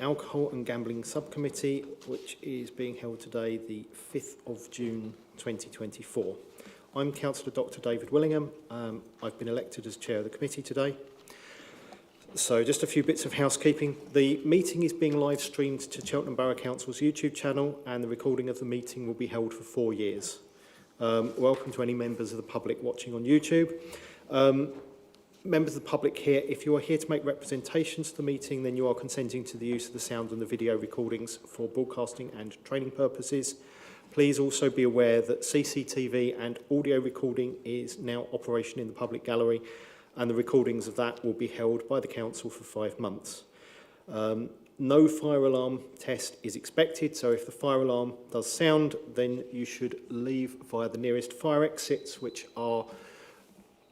Alcohol and Gambling Subcommittee, which is being held today, the 5th of June 2024. I'm Councillor Dr David Willingham. I've been elected as Chair of the committee today. So just a few bits of housekeeping. The meeting is being live streamed to Cheltenham Borough Council's YouTube channel, and the recording of the meeting will be held for 4 years. Welcome to any members of the public watching on YouTube. Members of the public here, if you are here to make representations to the meeting, then you are consenting to the use of the sound and the video recordings for broadcasting and training purposes. Please also be aware that CCTV and audio recording is now operational in the public gallery, and the recordings of that will be held by the Council for 5 months. No fire alarm test is expected, so if the fire alarm does sound, then you should leave via the nearest fire exits, which are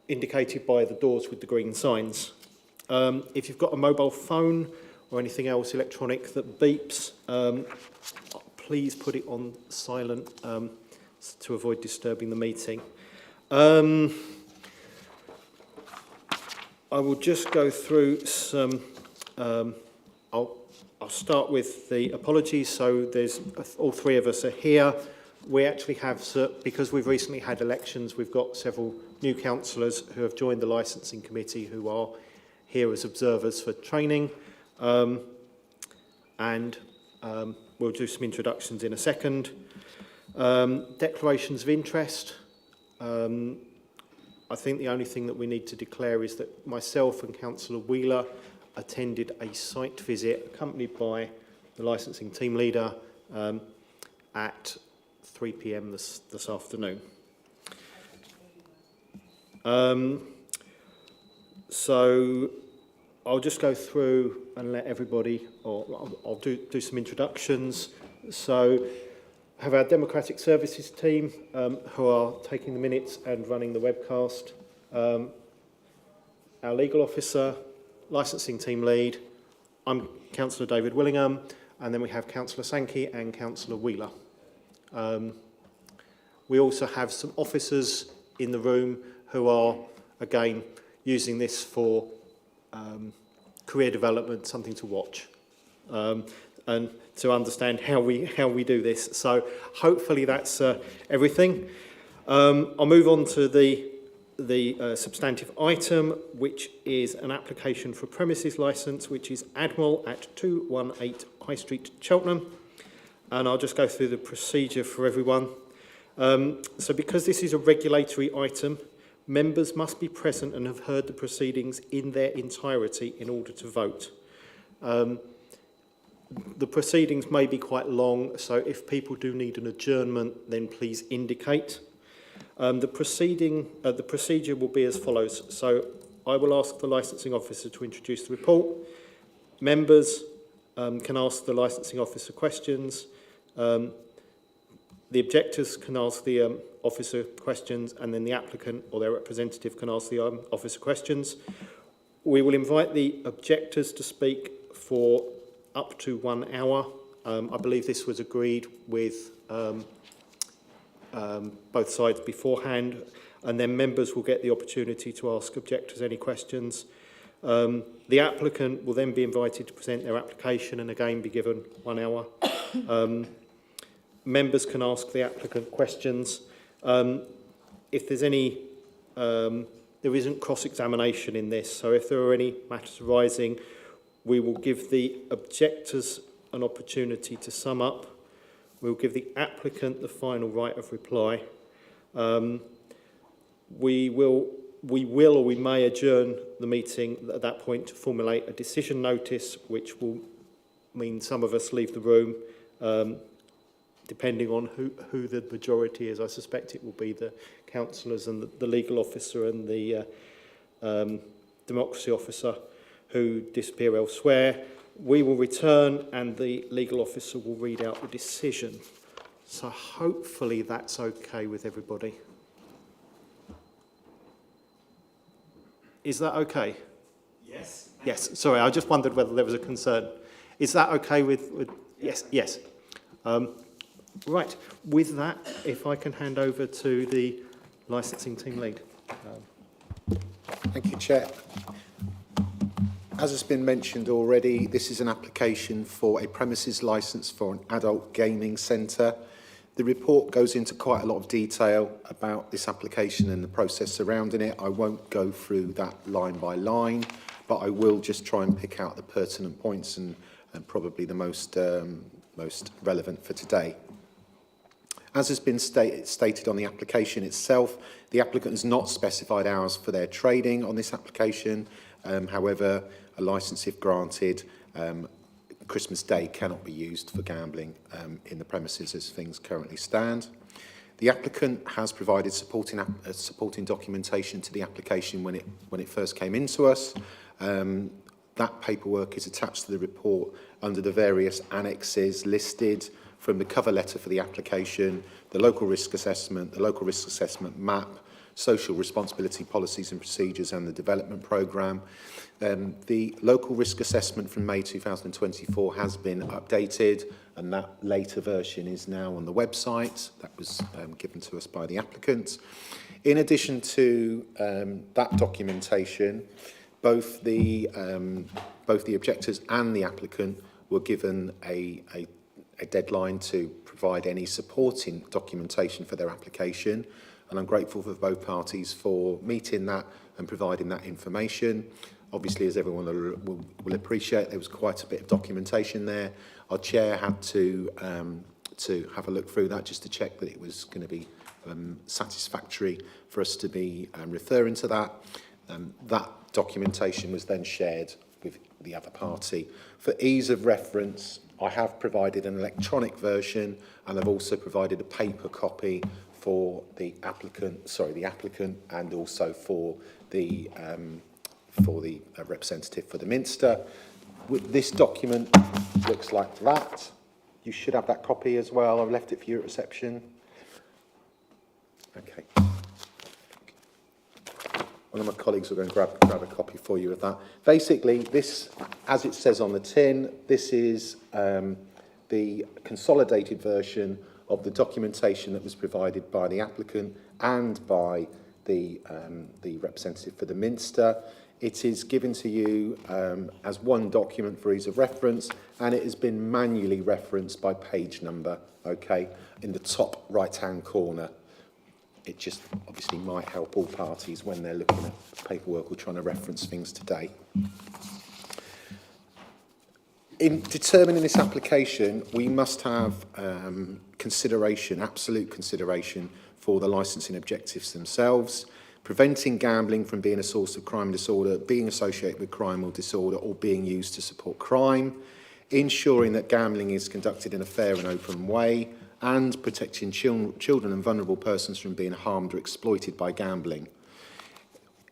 indicated by the doors with the green signs. If you've got a mobile phone or anything else electronic that beeps, please put it on silent to avoid disturbing the meeting. I will just go through some, I'll start with the apologies. So there's all three of us are here. We actually have, because we've recently had elections, we've got several new councillors who have joined the licensing committee who are here as observers for training. We'll do some introductions in a second. Declarations of interest. I think the only thing that we need to declare is that myself and Councillor Wheeler attended a site visit accompanied by the licensing team leader at 3 p.m. this afternoon. So I'll just go through and let everybody, or I'll do some introductions. So I have our Democratic Services team who are taking the minutes and running the webcast. Our legal officer, licensing team lead. I'm Councillor David Willingham, and then we have Councillor Sankey and Councillor Wheeler. We also have some officers in the room who are, again, using this for career development, something to watch, and to understand how we do this. So hopefully that's everything. I'll move on to the substantive item, which is an application for premises licence, which is Admiral at 218 High Street, Cheltenham. And I'll just go through the procedure for everyone. So because this is a regulatory item, members must be present and have heard the proceedings in their entirety in order to vote. The proceedings may be quite long, so if people do need an adjournment, then please indicate. The procedure will be as follows. So I will ask the licensing officer to introduce the report. Members can ask the licensing officer questions. The objectors can ask the officer questions, and then the applicant or their representative can ask the officer questions. We will invite the objectors to speak for up to 1 hour. I believe this was agreed with both sides beforehand, and then members will get the opportunity to ask objectors any questions. The applicant will then be invited to present their application and again be given 1 hour. Members can ask the applicant questions. If there's any, there isn't cross-examination in this, so if there are any matters arising, we will give the objectors an opportunity to sum up. We'll give the applicant the final right of reply. We will or we may adjourn the meeting at that point to formulate a decision notice, which will mean some of us leave the room, depending on who the majority is. I suspect it will be the councillors and the legal officer and the democracy officer who disappear elsewhere. We will return and the legal officer will read out the decision. So hopefully that's okay with everybody. Is that okay? Yes. Yes, sorry, I just wondered whether there was a concern. Is that okay with yes, yes. Right, with that, if I can hand over to the licensing team lead. Thank you, Chair. As has been mentioned already, this is an application for a premises licence for an adult gaming centre. The report goes into quite a lot of detail about this application and the process surrounding it. I won't go through that line by line, but I will just try and pick out the pertinent points and probably the most relevant for today. As has been stated on the application itself, the applicant has not specified hours for their trading on this application. However, a licence, if granted, Christmas Day cannot be used for gambling in the premises as things currently stand. The applicant has provided supporting documentation to the application when it first came into us. That paperwork is attached to the report under the various annexes listed, from the cover letter for the application, the local risk assessment, the local risk assessment map, social responsibility policies and procedures, and the development programme. The local risk assessment from May 2024 has been updated, and that later version is now on the website. That was given to us by the applicant. In addition to that documentation, both the objectors and the applicant were given a deadline to provide any supporting documentation for their application, and I'm grateful for both parties for meeting that and providing that information. Obviously, as everyone will appreciate, there was quite a bit of documentation there. Our chair had to have a look through that just to check that it was going to be satisfactory for us to be referring to that. That documentation was then shared with the other party. For ease of reference, I have provided an electronic version, and I've also provided a paper copy for the applicant, and also for the representative for the Minster. This document looks like that. You should have that copy as well. I've left it for you at reception. Okay. One of my colleagues will go and grab a copy for you of that. Basically, this, as it says on the tin, this is the consolidated version of the documentation that was provided by the applicant and by the representative for the Minster. It is given to you as one document for ease of reference, and it has been manually referenced by page number, okay, in the top right-hand corner. It just obviously might help all parties when they're looking at paperwork or trying to reference things today. In determining this application, we must have consideration, absolute consideration, for the licensing objectives themselves, preventing gambling from being a source of crime and disorder, being associated with crime or disorder, or being used to support crime, ensuring that gambling is conducted in a fair and open way, and protecting children and vulnerable persons from being harmed or exploited by gambling.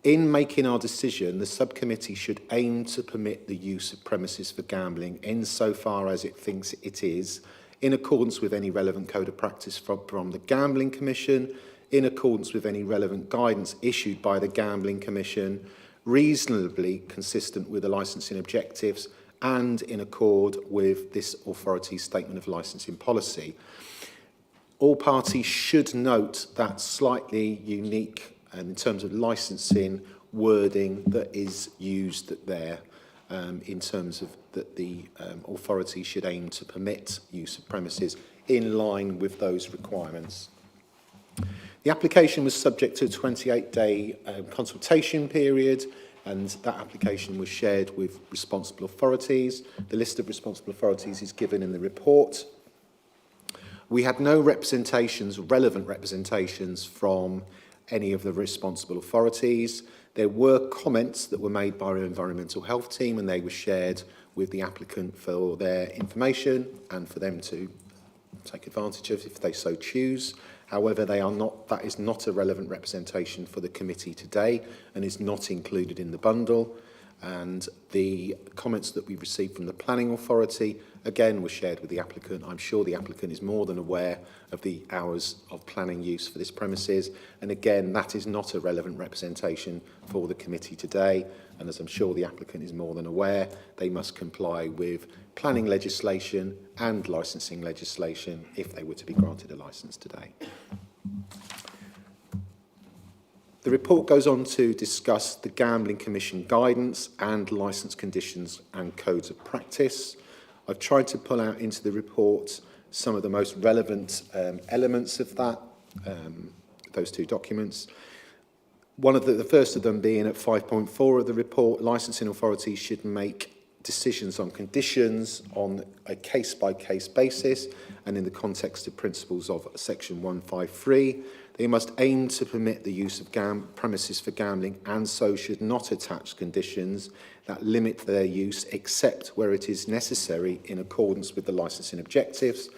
In making our decision, the subcommittee should aim to permit the use of premises for gambling insofar as it thinks it is, in accordance with any relevant code of practice from the Gambling Commission, in accordance with any relevant guidance issued by the Gambling Commission, reasonably consistent with the licensing objectives, and in accord with this authority's statement of licensing policy. All parties should note that slightly unique in terms of licensing wording that is used there, in terms of that the authority should aim to permit use of premises in line with those requirements. The application was subject to a 28-day consultation period, and that application was shared with responsible authorities. The list of responsible authorities is given in the report. We had no representations, relevant representations, from any of the responsible authorities. There were comments that were made by our environmental health team, and they were shared with the applicant for their information and for them to take advantage of if they so choose. However, that is not a relevant representation for the committee today and is not included in the bundle. And the comments that we received from the planning authority, again, were shared with the applicant. I'm sure the applicant is more than aware of the hours of planning use for this premises. And again, that is not a relevant representation for the committee today. And as I'm sure the applicant is more than aware, they must comply with planning legislation and licensing legislation if they were to be granted a licence today. The report goes on to discuss the Gambling Commission guidance and licence conditions and codes of practice. I've tried to pull out into the report some of the most relevant elements of that, those two documents. One of the first of them being at 5.4 of the report, licensing authorities should make decisions on conditions on a case-by-case basis and in the context of principles of Section 153. They must aim to permit the use of premises for gambling and so should not attach conditions that limit their use except where it is necessary in accordance with the licensing objectives,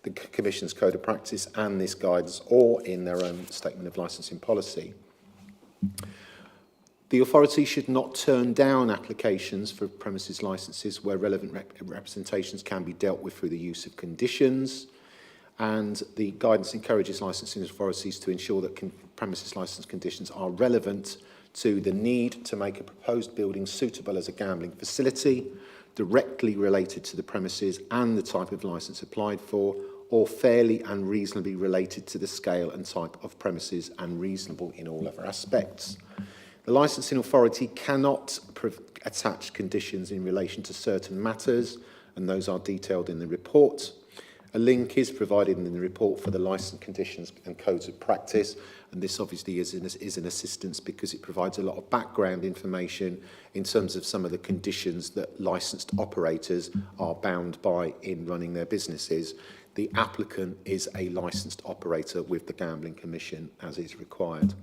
the Commission's Code of Practice and this guidance, or in their own statement of licensing policy. The authority should not turn down applications for premises licences where relevant representations can be dealt with through the use of conditions, and the guidance encourages licensing authorities to ensure that premises licence conditions are relevant to the need to make a proposed building suitable as a gambling facility, directly related to the premises and the type of licence applied for, or fairly and reasonably related to the scale and type of premises and reasonable in all other aspects. The licensing authority cannot attach conditions in relation to certain matters, and those are detailed in the report. A link is provided in the report for the licence conditions and codes of practice, and this obviously is an assistance because it provides a lot of background information in terms of some of the conditions that licensed operators are bound by in running their businesses. The applicant is a licensed operator with the Gambling Commission as is required.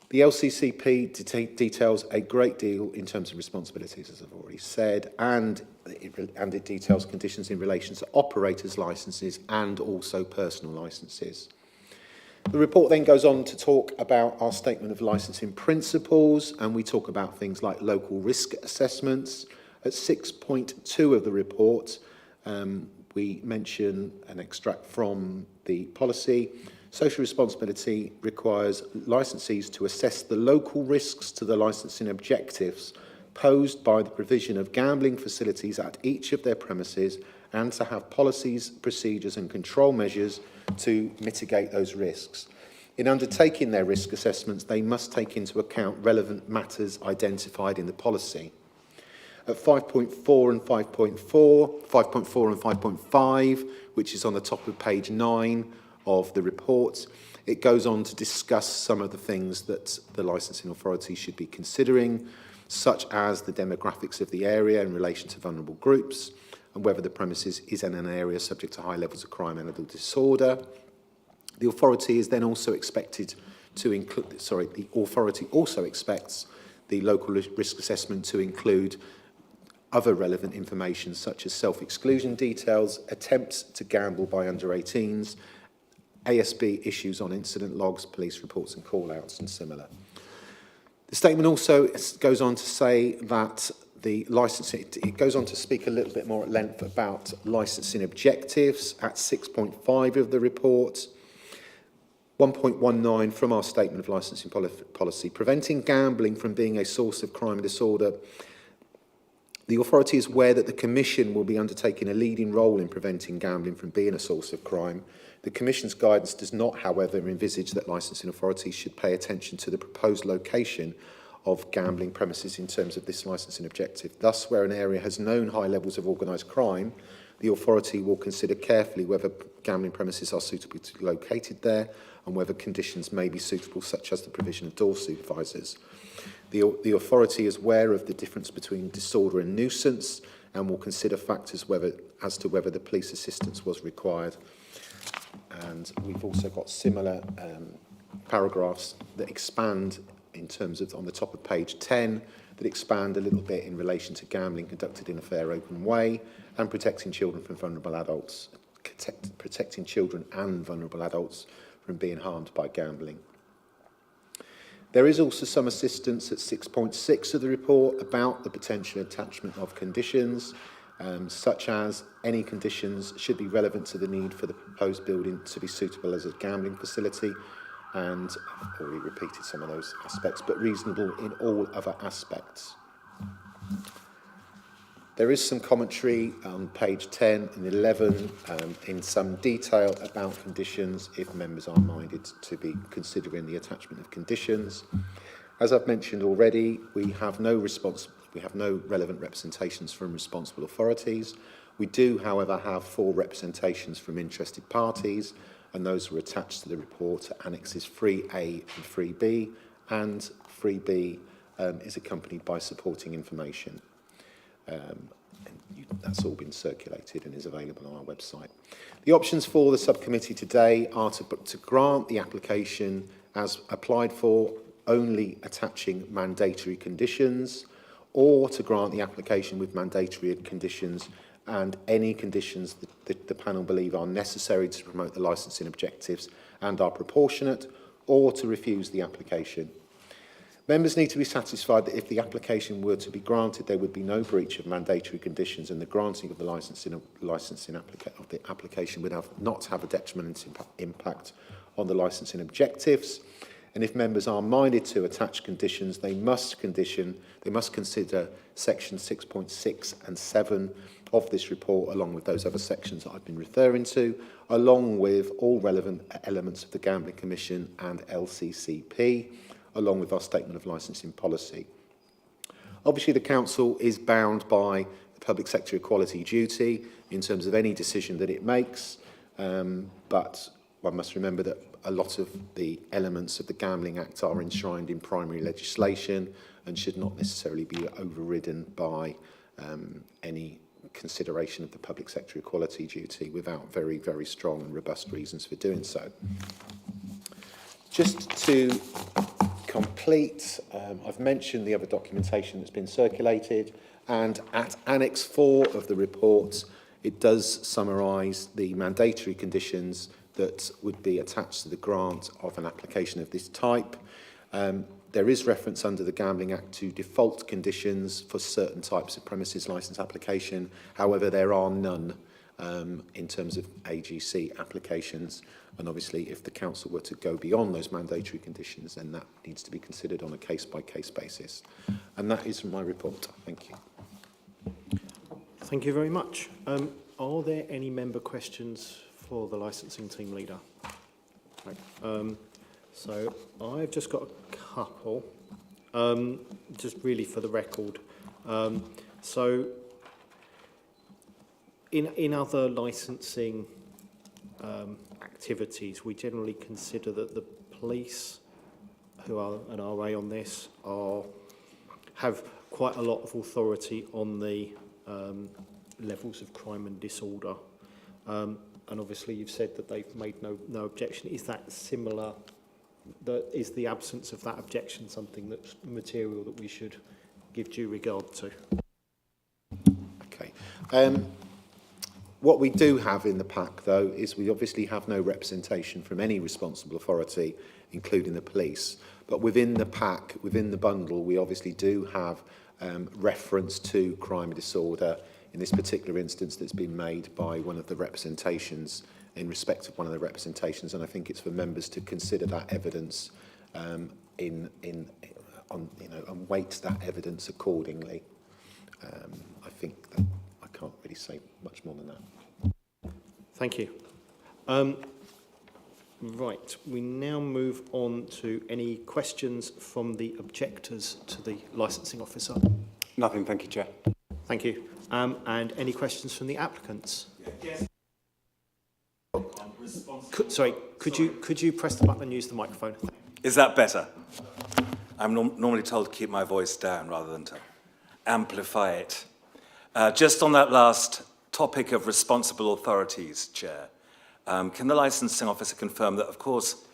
The LCCP details a great deal in terms of responsibilities, as I've already said, and it details conditions in relation to operators' licences and also personal licences. The report then goes on to talk about our statement of licensing principles, and we talk about things like local risk assessments. At 6.2 of the report, we mention an extract from the policy. Social responsibility requires licensees to assess the local risks to the licensing objectives posed by the provision of gambling facilities at each of their premises and to have policies, procedures and control measures to mitigate those risks. In undertaking their risk assessments, they must take into account relevant matters identified in the policy. At 5.4 and 5.4 and 5.5, which is on the top of page 9 of the report, it goes on to discuss some of the things that the licensing authority should be considering, such as the demographics of the area in relation to vulnerable groups, and whether the premises is in an area subject to high levels of crime and adult disorder. The authority is then also expected to include, the authority also expects the local risk assessment to include other relevant information such as self-exclusion details, attempts to gamble by under 18s, ASB issues on incident logs, police reports and call-outs and similar. The statement also goes on to say that the licensing, it goes on to speak a little bit more at length about licensing objectives at 6.5 of the report. 1.19 from our statement of licensing policy, preventing gambling from being a source of crime and disorder. The authority is aware that the Commission will be undertaking a leading role in preventing gambling from being a source of crime. The Commission's guidance does not, however, envisage that licensing authorities should pay attention to the proposed location of gambling premises in terms of this licensing objective. Thus, where an area has known high levels of organised crime, the authority will consider carefully whether gambling premises are suitably located there and whether conditions may be suitable, such as the provision of door supervisors. The authority is aware of the difference between disorder and nuisance and will consider factors as to whether the police assistance was required. And we've also got similar paragraphs that expand in terms of, on the top of page 10, that expand a little bit in relation to gambling conducted in a fair, open way and protecting children from vulnerable adults, protecting children and vulnerable adults from being harmed by gambling. There is also some assistance at 6.6 of the report about the potential attachment of conditions, such as any conditions should be relevant to the need for the proposed building to be suitable as a gambling facility, and I've already repeated some of those aspects, but reasonable in all other aspects. There is some commentary on page 10 and 11 in some detail about conditions if members are minded to be considering the attachment of conditions. As I've mentioned already, we have no relevant representations from responsible authorities. We do, however, have 4 representations from interested parties, and those were attached to the report at Annexes 3A and 3B, and 3B is accompanied by supporting information. That's all been circulated and is available on our website. The options for the subcommittee today are to grant the application as applied for, only attaching mandatory conditions, or to grant the application with mandatory conditions and any conditions that the panel believe are necessary to promote the licensing objectives and are proportionate, or to refuse the application. Members need to be satisfied that if the application were to be granted, there would be no breach of mandatory conditions, and the granting of the application would not have a detrimental impact on the licensing objectives. And if members are minded to attach conditions, they must consider section 6.6 and 7 of this report, along with those other sections that I've been referring to, along with all relevant elements of the Gambling Commission and LCCP, along with our statement of licensing policy. Obviously, the Council is bound by the public sector equality duty in terms of any decision that it makes, but one must remember that a lot of the elements of the Gambling Act are enshrined in primary legislation and should not necessarily be overridden by any consideration of the public sector equality duty without very, very strong and robust reasons for doing so. Just to complete, I've mentioned the other documentation that's been circulated, and at Annex 4 of the report, it does summarise the mandatory conditions that would be attached to the grant of an application of this type. There is reference under the Gambling Act to default conditions for certain types of premises licence application. However, there are none in terms of AGC applications. And obviously, if the Council were to go beyond those mandatory conditions, then that needs to be considered on a case-by-case basis. And that is my report. Thank you. Thank you very much. Are there any member questions for the licensing team leader? Right. So I've just got a couple, just really for the record. So in other licensing activities, we generally consider that the police, who are an RA on this, have quite a lot of authority on the levels of crime and disorder. And obviously you've said that they've made no objection. Is that similar? Is the absence of that objection something that's material that we should give due regard to? Okay. What we do have in the pack, though, is we obviously have no representation from any responsible authority, including the police. But within the pack, within the bundle, we obviously do have reference to crime and disorder, in this particular instance that's been made by one of the representations, in respect of one of the representations, and I think it's for members to consider that evidence and weight that evidence accordingly. I think that I can't really say much more than that. Thank you. Right, we now move on to any questions from the objectors to the licensing officer. Nothing, thank you, Chair. Thank you. And any questions from the applicants? Yes. Could you press the button and use the microphone? Is that better? I'm normally told to keep my voice down rather than to amplify it. Just on that last topic of responsible authorities, Chair, can the licensing officer confirm that, of course,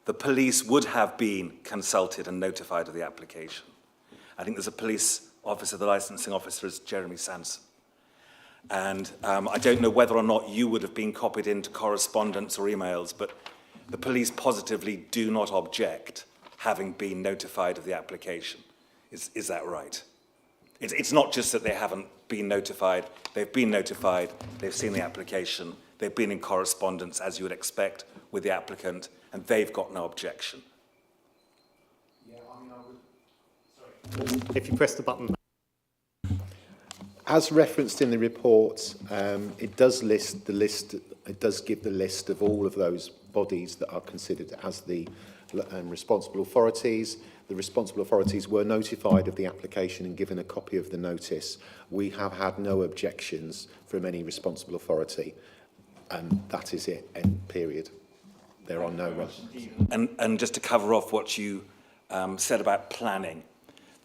the police would have been consulted and notified of the application? I think there's a police officer, the licensing officer is Jeremy Sanson. And I don't know whether or not you would have been copied into correspondence or emails, but the police positively do not object having been notified of the application. Is that right? It's not just that they haven't been notified, they've been notified, they've seen the application, they've been in correspondence, as you would expect, with the applicant, and they've got no objection. If you press the button. As referenced in the report, it does give the list of all of those bodies that are considered as the responsible authorities. The responsible authorities were notified of the application and given a copy of the notice. We have had no objections from any responsible authority, and that is it, end period. There are no... And just to cover off what you said about planning,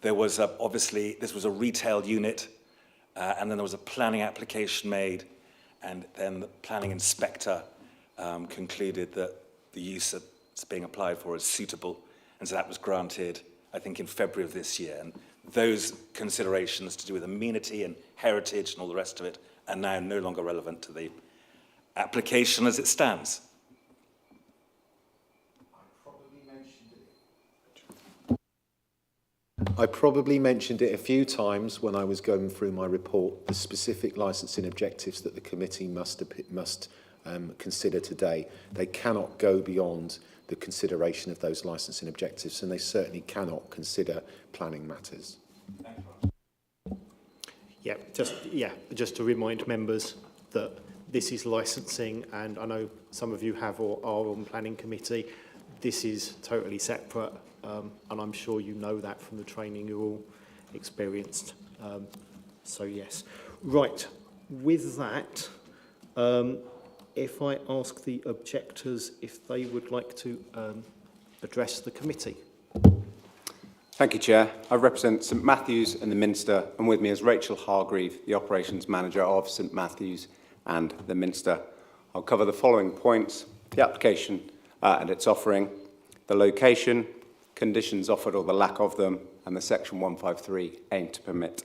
there was obviously, this was a retail unit, and then there was a planning application made, and then the planning inspector concluded that the use that's being applied for is suitable, and so that was granted, I think, in February of this year. And those considerations to do with amenity and heritage and all the rest of it are now no longer relevant to the application as it stands. I probably mentioned it a few times when I was going through my report, the specific licensing objectives that the committee must consider today. They cannot go beyond the consideration of those licensing objectives, and they certainly cannot consider planning matters. Just to remind members that this is licensing, and I know some of you have or are on planning committee. This is totally separate. And I'm sure you know that from the training you're all experienced. So yes. Right, with that, if I ask the objectors if they would like to address the committee. Thank you, Chair. I represent St Matthews and the Minster, and with me is Rachel Hargreave, the Operations Manager of St Matthews and the Minster. I'll cover the following points: the application and its offering, the location, conditions offered or the lack of them, and the Section 153 aim to permit.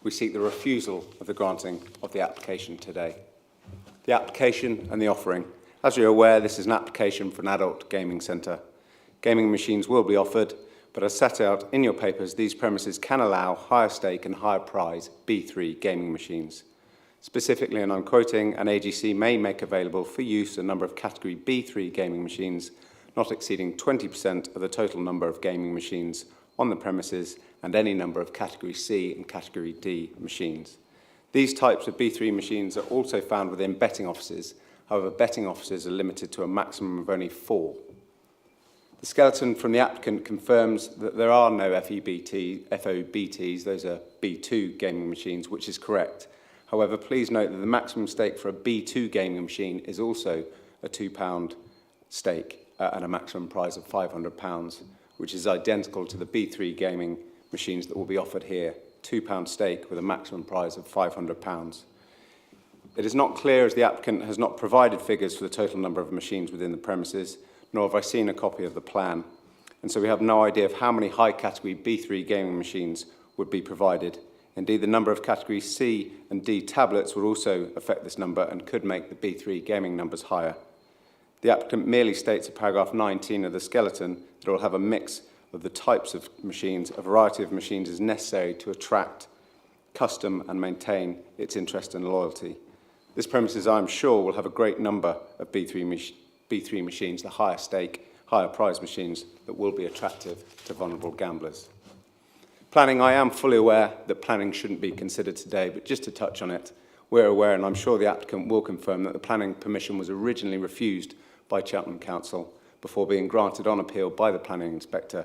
We seek the refusal of the granting of the application today. The application and the offering. As you're aware, this is an application for an adult gaming centre. Gaming machines will be offered, but as set out in your papers, these premises can allow higher stake and higher prize B3 gaming machines. Specifically, and I'm quoting, an AGC may make available for use a number of Category B3 gaming machines not exceeding 20% of the total number of gaming machines on the premises, and any number of Category C and Category D machines. These types of B3 machines are also found within betting offices. However, betting offices are limited to a maximum of only 4. The skeleton from the applicant confirms that there are no FOBTs, those are B2 gaming machines, which is correct. However, please note that the maximum stake for a B2 gaming machine is also a £2 stake. And a maximum prize of £500, which is identical to the B3 gaming machines that will be offered here, £2 stake with a maximum prize of £500. It is not clear, as the applicant has not provided figures for the total number of machines within the premises, nor have I seen a copy of the plan, and so we have no idea of how many high category B3 gaming machines would be provided. Indeed, the number of Category C and D tablets would also affect this number and could make the B3 gaming numbers higher. The applicant merely states in paragraph 19 of the skeleton that it will have a mix of the types of machines. A variety of machines is necessary to attract, custom and maintain its interest and loyalty. This premises, I am sure, will have a great number of B3 machines, the higher stake, higher prize machines that will be attractive to vulnerable gamblers. Planning, I am fully aware that planning shouldn't be considered today, but just to touch on it, we're aware, and I'm sure the applicant will confirm, that the planning permission was originally refused by Cheltenham Council before being granted on appeal by the planning inspector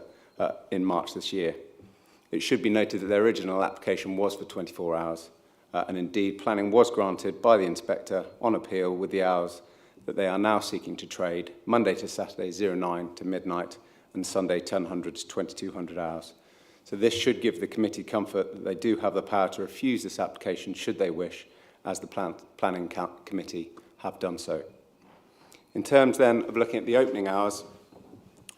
in March this year. It should be noted that their original application was for 24 hours, and indeed planning was granted by the inspector on appeal with the hours that they are now seeking to trade, Monday to Saturday 09 to midnight and Sunday 1000 to 2200 hours. So this should give the committee comfort that they do have the power to refuse this application should they wish, as the planning committee have done so. In terms then of looking at the opening hours,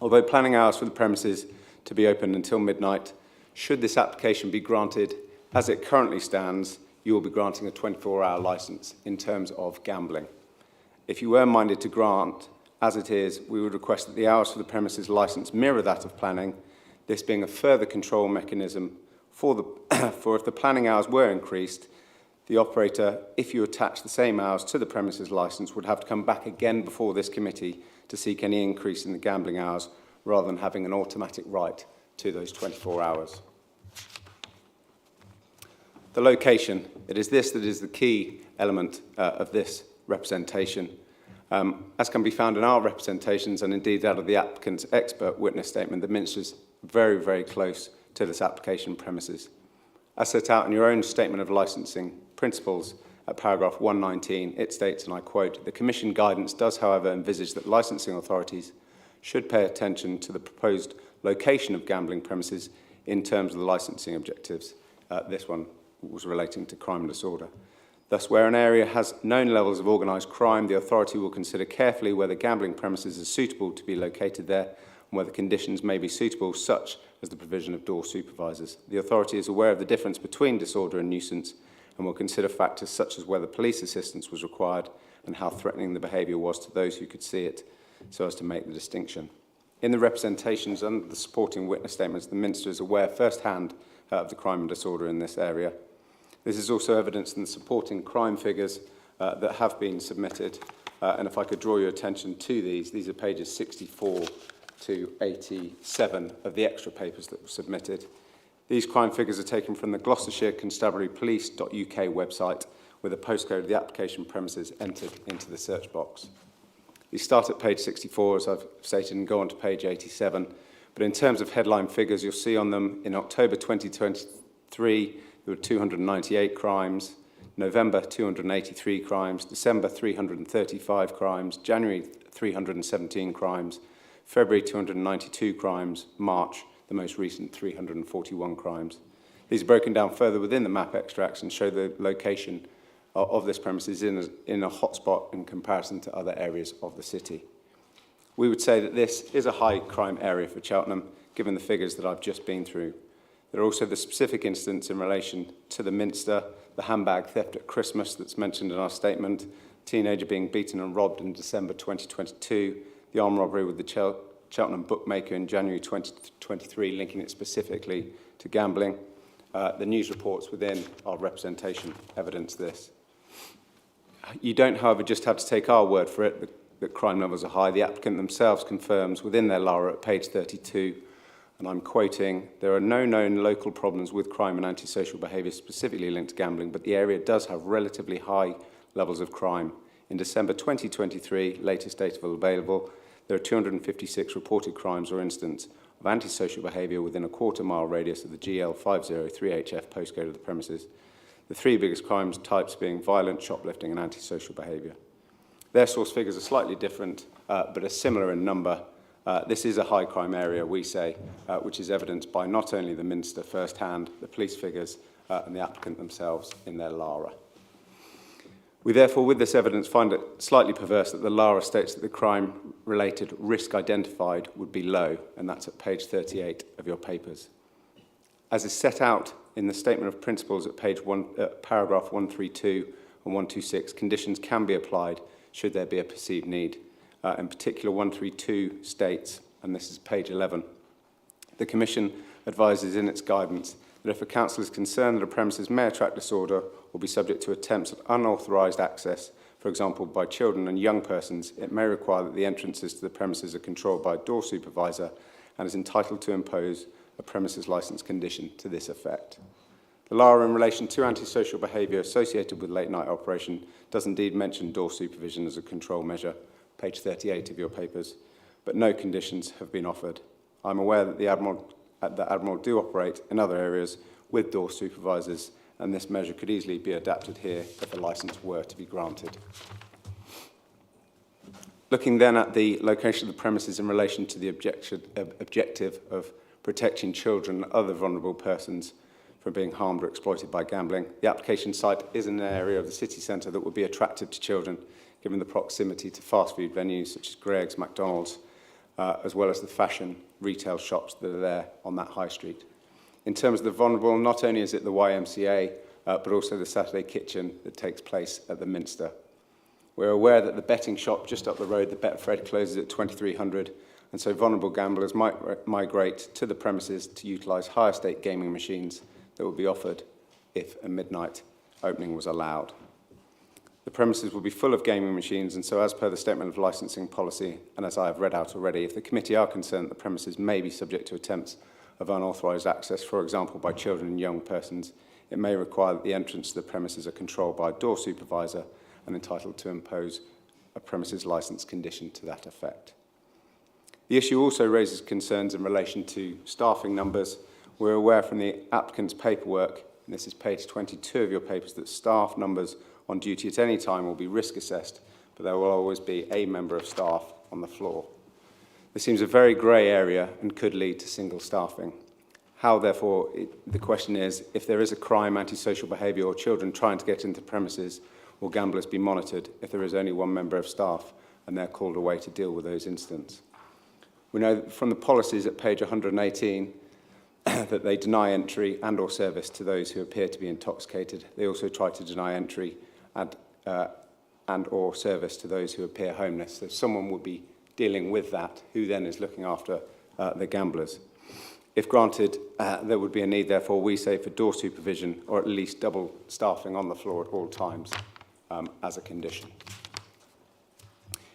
although planning hours for the premises to be open until midnight, should this application be granted as it currently stands, you will be granting a 24-hour licence in terms of gambling. If you were minded to grant, as it is, we would request that the hours for the premises licence mirror that of planning, this being a further control mechanism for if the planning hours were increased, the operator, if you attach the same hours to the premises licence, would have to come back again before this committee to seek any increase in the gambling hours, rather than having an automatic right to those 24 hours. The location, it is this that is the key element of this representation. As can be found in our representations and indeed out of the applicant's expert witness statement, the Minster is very, very close to this application premises. As set out in your own statement of licensing principles at paragraph 119, it states, and I quote, "The Commission guidance does, however, envisage that licensing authorities should pay attention to the proposed location of gambling premises in terms of the licensing objectives." This one was relating to crime and disorder. Thus, where an area has known levels of organised crime, the authority will consider carefully whether gambling premises are suitable to be located there and whether conditions may be suitable, such as the provision of door supervisors. The authority is aware of the difference between disorder and nuisance and will consider factors such as whether police assistance was required and how threatening the behaviour was to those who could see it, so as to make the distinction. In the representations and the supporting witness statements, the Minster is aware firsthand of the crime and disorder in this area. This is also evidenced in the supporting crime figures that have been submitted. And if I could draw your attention to these are pages 64 to 87 of the extra papers that were submitted. These crime figures are taken from the Gloucestershire Constabulary Police.uk website with the postcode of the application premises entered into the search box. These start at page 64, as I've stated, and go on to page 87. But in terms of headline figures, you'll see on them in October 2023, there were 298 crimes, November 283 crimes, December 335 crimes, January 317 crimes, February 292 crimes, March, the most recent 341 crimes. These are broken down further within the map extracts and show the location of this premises in a hotspot in comparison to other areas of the city. We would say that this is a high crime area for Cheltenham, given the figures that I've just been through. There are also the specific incidents in relation to the Minster, the handbag theft at Christmas that's mentioned in our statement, teenager being beaten and robbed in December 2022, the armed robbery with the Cheltenham bookmaker in January 2023, linking it specifically to gambling. The news reports within our representation evidence this. You don't, however, just have to take our word for it that crime levels are high. The applicant themselves confirms within their LARA at page 32, and I'm quoting, "There are no known local problems with crime and antisocial behaviour specifically linked to gambling, but the area does have relatively high levels of crime. In December 2023, latest data available, there are 256 reported crimes or incidents of antisocial behaviour within a quarter-mile radius of the GL 503HF postcode of the premises, the three biggest crimes types being violent, shoplifting and antisocial behaviour." Their source figures are slightly different, but are similar in number. This is a high crime area, we say, which is evidenced by not only the Minster firsthand, the police figures and the applicant themselves in their LARA. We therefore, with this evidence, find it slightly perverse that the LARA states that the crime-related risk identified would be low, and that's at page 38 of your papers. As is set out in the Statement of Principles at paragraph 132 and 126, conditions can be applied should there be a perceived need. In particular, 132 states, and this is page 11, the Commission advises in its guidance that if a council is concerned that a premises may attract disorder or be subject to attempts at unauthorised access, for example, by children and young persons, it may require that the entrances to the premises are controlled by a door supervisor and is entitled to impose a premises licence condition to this effect. The LARA in relation to antisocial behaviour associated with late-night operation does indeed mention door supervision as a control measure, page 38 of your papers, but no conditions have been offered. I'm aware that the Admiral do operate in other areas with door supervisors, and this measure could easily be adapted here if a licence were to be granted. Looking then at the location of the premises in relation to the objective of protecting children and other vulnerable persons from being harmed or exploited by gambling, the application site is in an area of the city centre that would be attractive to children, given the proximity to fast food venues such as Greggs, McDonald's, as well as the fashion retail shops that are there on that high street. In terms of the vulnerable, not only is it the YMCA, but also the Saturday Kitchen that takes place at the Minster. We're aware that the betting shop just up the road, the Betfred, closes at 2300, and so vulnerable gamblers might migrate to the premises to utilise higher stake gaming machines that would be offered if a midnight opening was allowed. The premises will be full of gaming machines, and so as per the Statement of Licensing Policy, and as I have read out already, if the committee are concerned that the premises may be subject to attempts of unauthorised access, for example by children and young persons, it may require that the entrance to the premises are controlled by a door supervisor and entitled to impose a premises licence condition to that effect. The issue also raises concerns in relation to staffing numbers. We're aware from the applicant's paperwork, and this is page 22 of your papers, that staff numbers on duty at any time will be risk assessed, but there will always be a member of staff on the floor. This seems a very grey area and could lead to single staffing. How, therefore, the question is, if there is a crime, antisocial behaviour or children trying to get into premises, will gamblers be monitored if there is only one member of staff and they're called away to deal with those incidents? We know from the policies at page 118 that they deny entry and or service to those who appear to be intoxicated. They also try to deny entry and or service to those who appear homeless. So someone would be dealing with that, who then is looking after the gamblers. If granted, there would be a need, therefore, we say, for door supervision or at least double staffing on the floor at all times as a condition.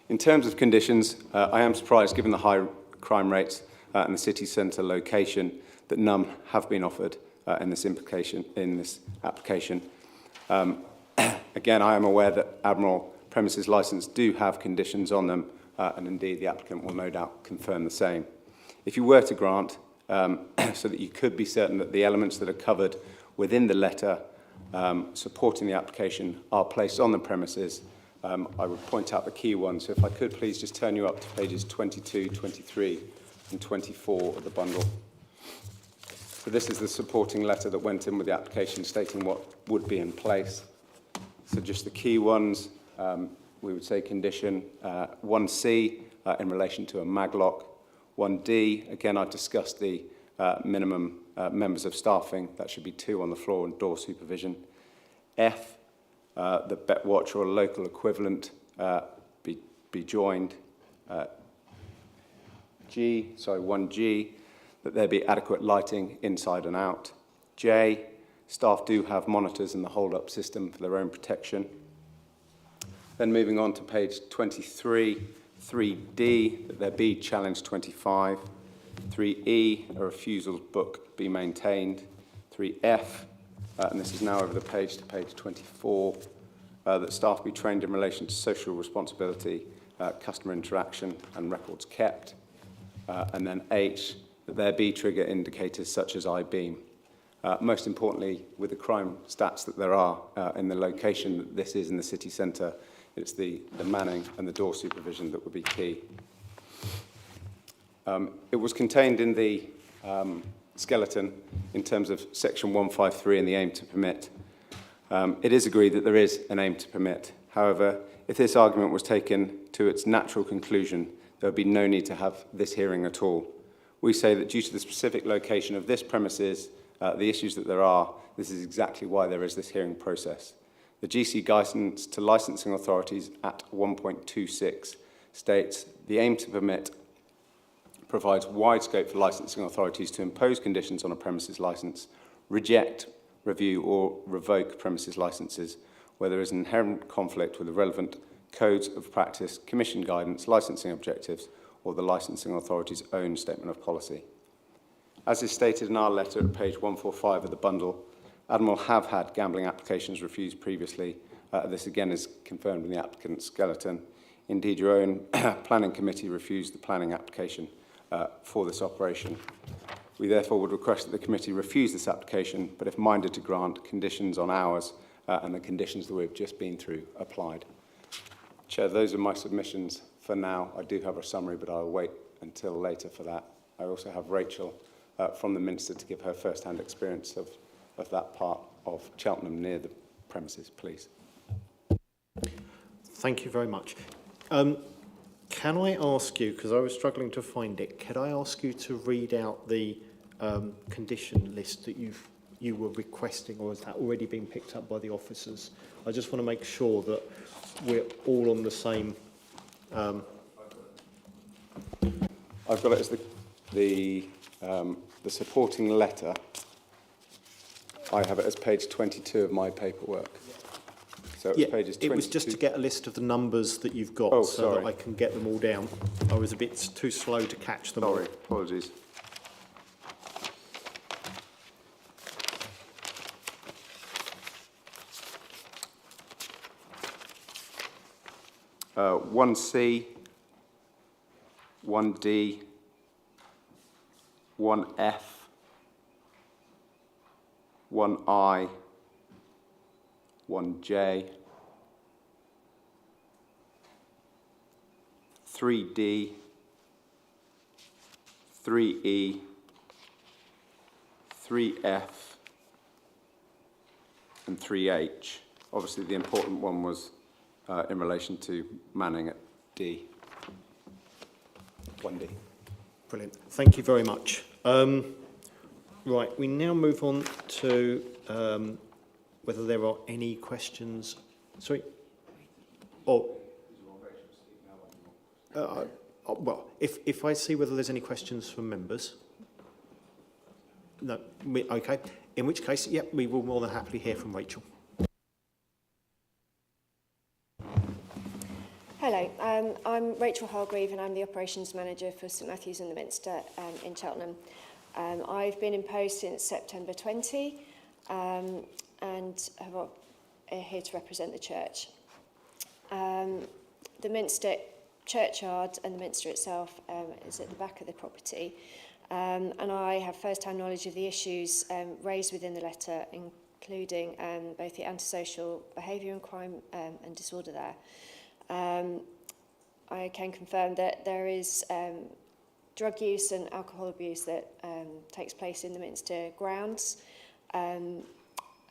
In terms of conditions, I am surprised, given the high crime rates and the city centre location, that none have been offered in this application. Again, I am aware that Admiral premises licence do have conditions on them, and indeed the applicant will no doubt confirm the same. If you were to grant, so that you could be certain that the elements that are covered within the letter supporting the application are placed on the premises, I would point out the key ones. So if I could please just turn you up to pages 22, 23 and 24 of the bundle. So this is the supporting letter that went in with the application stating what would be in place. So just the key ones, we would say condition 1C in relation to a maglock. 1D, again, I discussed the minimum members of staffing. That should be 2 on the floor and door supervision. F, that BetWatch or a local equivalent be joined. 1G, that there be adequate lighting inside and out. J, staff do have monitors in the hold-up system for their own protection. Then moving on to page 23, 3D, that there be challenge 25. 3E, a refusal book be maintained. 3F, and this is now over the page to page 24, that staff be trained in relation to social responsibility, customer interaction and records kept. And then H, that there be trigger indicators such as I-beam. Most importantly, with the crime stats that there are in the location that this is in the city centre, it's the manning and the door supervision that would be key. It was contained in the skeleton in terms of section 153 and the aim to permit. It is agreed that there is an aim to permit. However, if this argument was taken to its natural conclusion, there would be no need to have this hearing at all. We say that due to the specific location of this premises, the issues that there are, this is exactly why there is this hearing process. The GC guidance to licensing authorities at 1.26 states, the aim to permit provides wide scope for licensing authorities to impose conditions on a premises licence, reject, review or revoke premises licences where there is an inherent conflict with the relevant codes of practice, commission guidance, licensing objectives, or the licensing authority's own statement of policy. As is stated in our letter at page 145 of the bundle, Admiral have had gambling applications refused previously. This again is confirmed in the applicant's skeleton. Indeed, your own planning committee refused the planning application for this operation. We therefore would request that the committee refuse this application, but if minded to grant, conditions on hours and the conditions that we've just been through applied. Chair, those are my submissions for now. I do have a summary, but I'll wait until later for that. I also have Rachel from the Minister to give her first-hand experience of that part of Cheltenham near the premises, please. Thank you very much. Can I ask you, because I was struggling to find it, can I ask you to read out the condition list that you were requesting, or has that already been picked up by the officers? I just want to make sure that we're all on the same... I've got it as the supporting letter. I have it as page 22 of my paperwork. So Yeah, pages 22. it was just to get a list of the numbers that you've got so that I can get them all down. I was a bit too slow to catch them all. Sorry, apologies. 1C, 1D, 1F, 1I, 1J, 3D, 3E, 3F, and 3H. Obviously, the important one was in relation to manning at D. 1D. Brilliant. Thank you very much. Right, we now move on to whether there are any questions. Sorry? Well, if I see whether there's any questions from members. No, okay. In which case, yep, we will more than happily hear from Rachel. Hello, I'm Rachel Hargreave and I'm the Operations Manager for St Matthews and the Minster in Cheltenham. I've been in post since September 20 and have here to represent the church. The Minster churchyard and the Minster itself is at the back of the property, and I have first-hand knowledge of the issues raised within the letter, including both the antisocial behaviour and crime and disorder there. I can confirm that there is drug use and alcohol abuse that takes place in the Minster grounds, and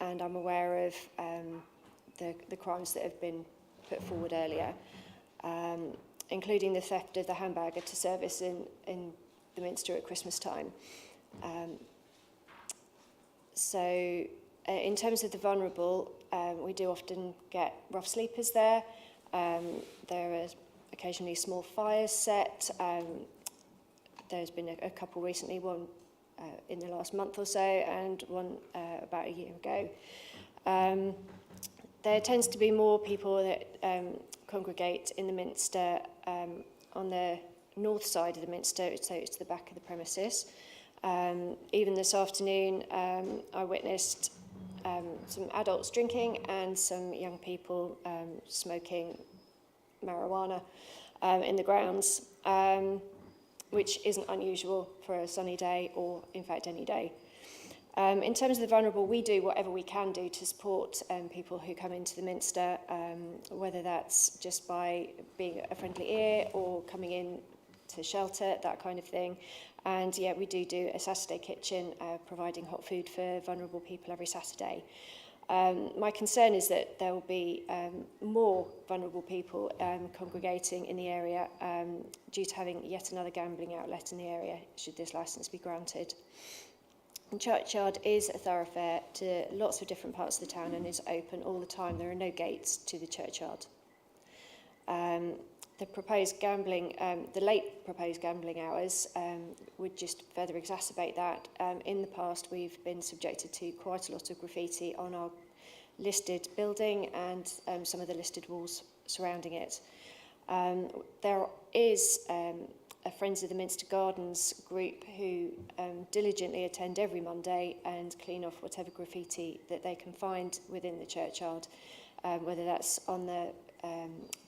I'm aware of the crimes that have been put forward earlier, including the theft of the handbag at a service in the Minster at Christmas time. So in terms of the vulnerable, we do often get rough sleepers there. There are occasionally small fires set. There's been a couple recently, one in the last month or so, and one about a year ago. There tends to be more people that congregate in the Minster on the north side of the Minster, so it's the back of the premises. Even this afternoon, I witnessed some adults drinking and some young people smoking marijuana in the grounds, which isn't unusual for a sunny day or, in fact, any day. In terms of the vulnerable, we do whatever we can do to support people who come into the Minster, whether that's just by being a friendly ear or coming in to shelter, that kind of thing. And yeah, we do a Saturday kitchen, providing hot food for vulnerable people every Saturday. My concern is that there will be more vulnerable people congregating in the area due to having yet another gambling outlet in the area, should this licence be granted. The churchyard is a thoroughfare to lots of different parts of the town and is open all the time. There are no gates to the churchyard. The proposed gambling, the late proposed gambling hours would just further exacerbate that. In the past, we've been subjected to quite a lot of graffiti on our listed building and some of the listed walls surrounding it. There is a Friends of the Minster Gardens group who diligently attend every Monday and clean off whatever graffiti that they can find within the churchyard, whether that's on the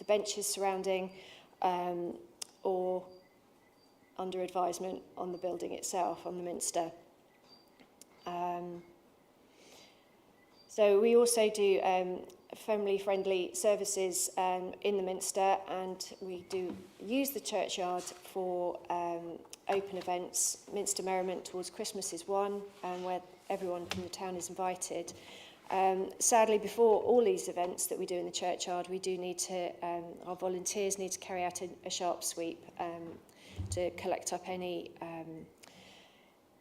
benches surrounding or under advisement on the building itself, on the Minster. So we also do family-friendly services in the Minster, and we do use the churchyard for open events. Minster Merriment towards Christmas is one, where everyone from the town is invited. Sadly, before all these events that we do in the churchyard, we do need to, our volunteers need to carry out a sharp sweep to collect up any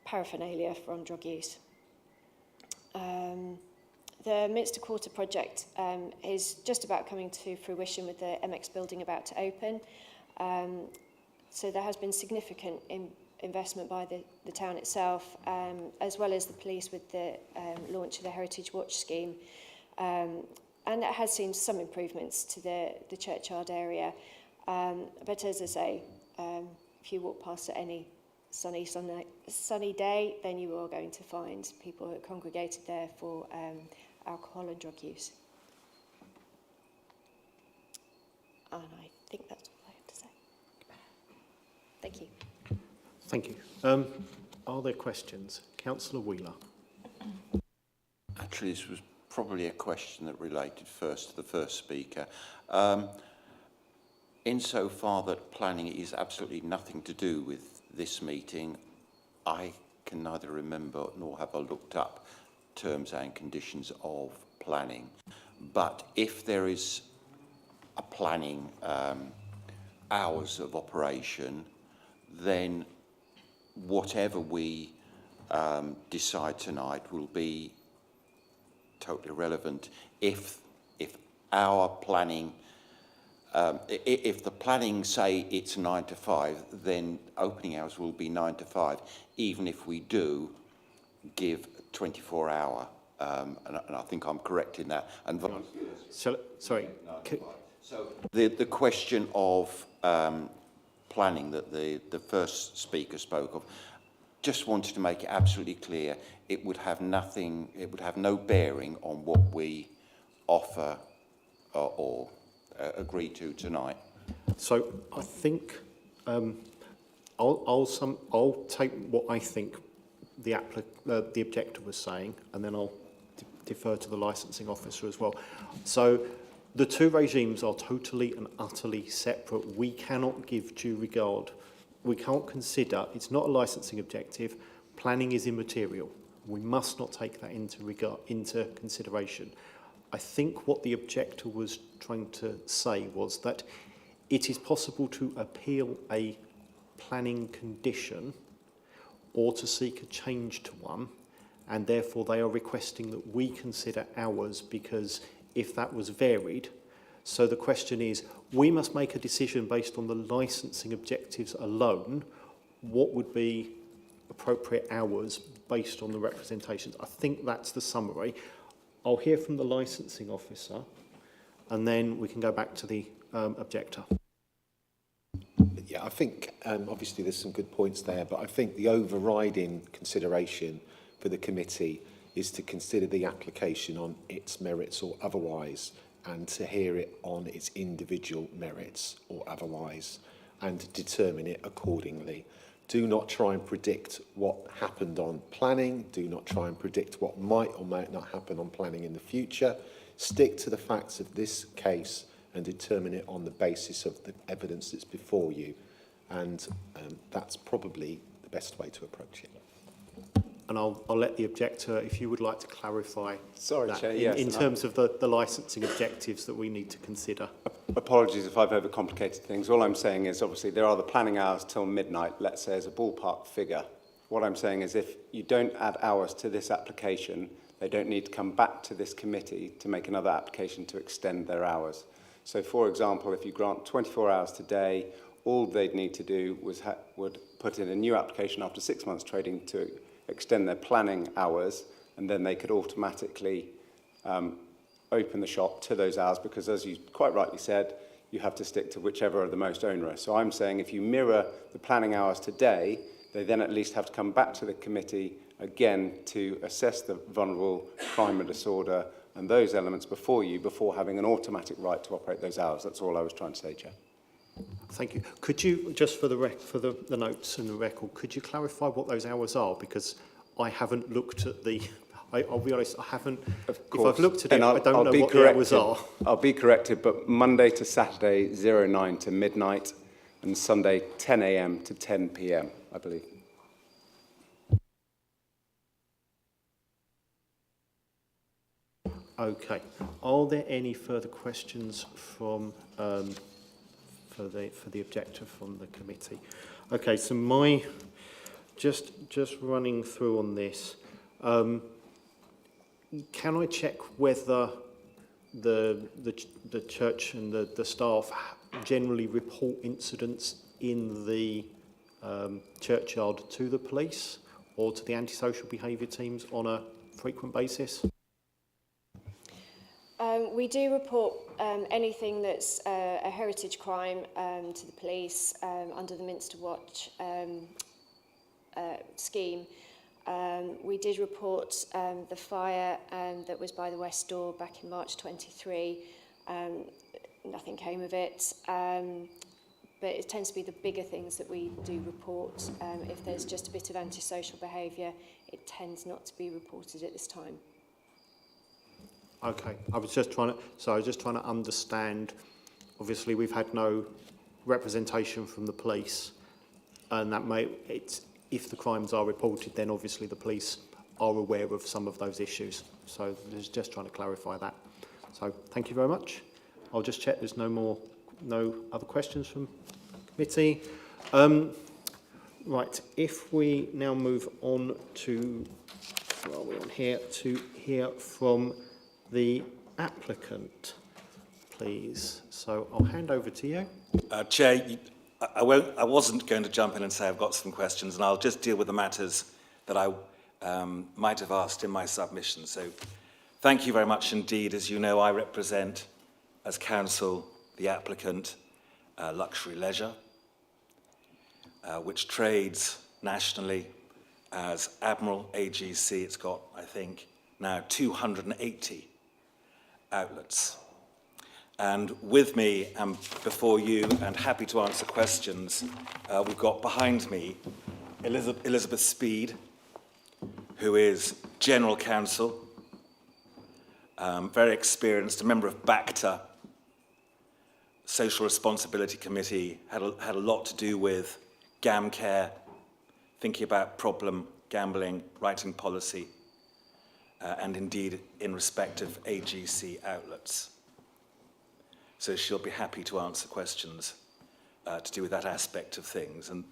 paraphernalia from drug use. The Minster Quarter project is just about coming to fruition with the MX building about to open. So there has been significant investment by the town itself, as well as the police with the launch of the Heritage Watch scheme. And that has seen some improvements to the churchyard area. But as I say, if you walk past at any sunny day, then you are going to find people who are congregated there for alcohol and drug use. And I think that's all I have to say. Thank you. Thank you. Are there questions? Councillor Wheeler. Actually, this was probably a question that related first to the first speaker. Insofar that planning is absolutely nothing to do with this meeting, I can neither remember nor have I looked up terms and conditions of planning. But if there is a planning hours of operation, then whatever we decide tonight will be totally irrelevant if our planning, if the planning say it's 9 to 5, then opening hours will be 9 to 5, even if we do give 24-hour, and I think I'm correct in that. And Sorry. so the question of planning that the first speaker spoke of, just wanted to make it absolutely clear it would have nothing, it would have no bearing on what we offer or agree to tonight. So I think I'll take what I think the objector was saying, and then I'll defer to the licensing officer as well. So the two regimes are totally and utterly separate. We cannot give due regard. We can't consider, it's not a licensing objective, planning is immaterial. We must not take that into consideration. I think what the objector was trying to say was that it is possible to appeal a planning condition or to seek a change to one, and therefore they are requesting that we consider ours, because if that was varied, so the question is, we must make a decision based on the licensing objectives alone, what would be appropriate hours based on the representations. I think that's the summary. I'll hear from the licensing officer, and then we can go back to the objector. Yeah, I think obviously there's some good points there, but I think the overriding consideration for the committee is to consider the application on its merits or otherwise, and to hear it on its individual merits or otherwise, and determine it accordingly. Do not try and predict what happened on planning. Do not try and predict what might or might not happen on planning in the future. Stick to the facts of this case and determine it on the basis of the evidence that's before you. And that's probably the best way to approach it. And I'll let the objector, if you would like to clarify that Chair, in terms of the licensing objectives that we need to consider. Apologies if I've overcomplicated things. All I'm saying is, obviously, there are the planning hours till midnight, let's say as a ballpark figure. What I'm saying is, if you don't add hours to this application, they don't need to come back to this committee to make another application to extend their hours. So, for example, if you grant 24 hours today, all they'd need to do would put in a new application after 6 months trading to extend their planning hours, and then they could automatically open the shop to those hours, because as you quite rightly said, you have to stick to whichever are the most onerous. So I'm saying if you mirror the planning hours today, they then at least have to come back to the committee again to assess the vulnerable crime and disorder and those elements before having an automatic right to operate those hours. That's all I was trying to say, Chair. Thank you. Could you, just for the notes and the record, could you clarify what those hours are? Because I haven't looked at the... I'll be honest, I haven't... If I've looked at it, I don't know what the hours are. I'll be corrected, but Monday to Saturday, 09 to midnight, and Sunday, 10 a.m. to 10 p.m, I believe. Okay. Are there any further questions from... for the objector from the committee? Okay, so my just running through on this, can I check whether the church and the staff generally report incidents in the churchyard to the police or to the antisocial behaviour teams on a frequent basis? We do report anything that's a heritage crime to the police under the Minster Watch scheme. We did report the fire that was by the West Door back in March 23. nothing came of it. But it tends to be the bigger things that we do report. If there's just a bit of antisocial behaviour, it tends not to be reported at this time. Okay, I was just trying to understand, obviously we've had no representation from the police, and that if the crimes are reported, then obviously the police are aware of some of those issues. So just trying to clarify that. So thank you very much. I'll just check there's no other questions from committee. Right, if we now move on to, where are we on here, to hear from the applicant, please. So I'll hand over to you. Chair, I wasn't going to jump in and say I've got some questions, and I'll just deal with the matters that I might have asked in my submission. So thank you very much indeed. As you know, I represent, as counsel, the applicant, Luxury Leisure, which trades nationally as Admiral AGC. It's got, I think, now 280 outlets. And with me and before you, and happy to answer questions, we've got behind me Elizabeth Speed, who is General Counsel, very experienced, a member of BACTA, Social Responsibility Committee, had a lot to do with GamCare, thinking about problem gambling, writing policy, and indeed in respect of AGC outlets. So she'll be happy to answer questions to do with that aspect of things. And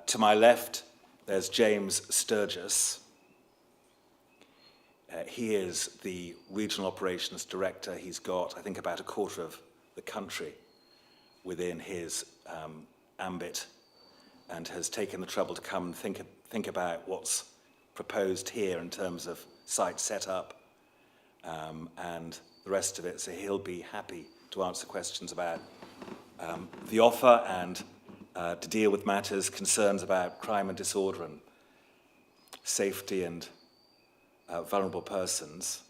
to my left, there's James Sturgis. He is the Regional Operations Director. He's got, I think, about a quarter of the country within his ambit, and has taken the trouble to come and think about what's proposed here in terms of site setup and the rest of it. So he'll be happy to answer questions about the offer and to deal with matters, concerns about crime and disorder and safety and vulnerable persons.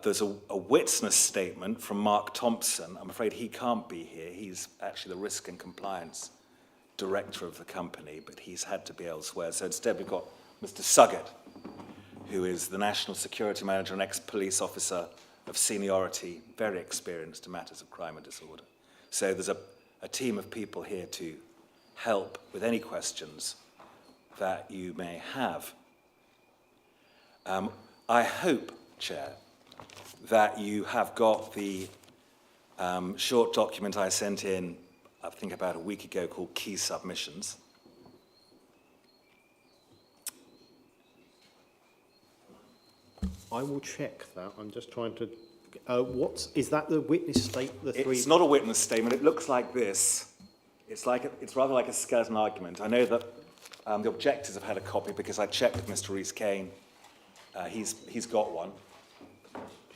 There's a witness statement from Mark Thompson. I'm afraid he can't be here. He's actually the Risk and Compliance Director of the company, but he's had to be elsewhere. So instead we've got Mr. Suggett, who is the National Security Manager and ex-police officer of seniority, very experienced in matters of crime and disorder. So there's a team of people here to help with any questions that you may have. I hope, Chair, that you have got the short document I sent in, I think about a week ago, called Key Submissions. I will check that. I'm just trying to. Is that the witness statement? It's not a witness statement. It looks like this. It's rather like a skeleton argument. I know that the objectors have had a copy because I checked with Mr. Rees-Kane. He's got one.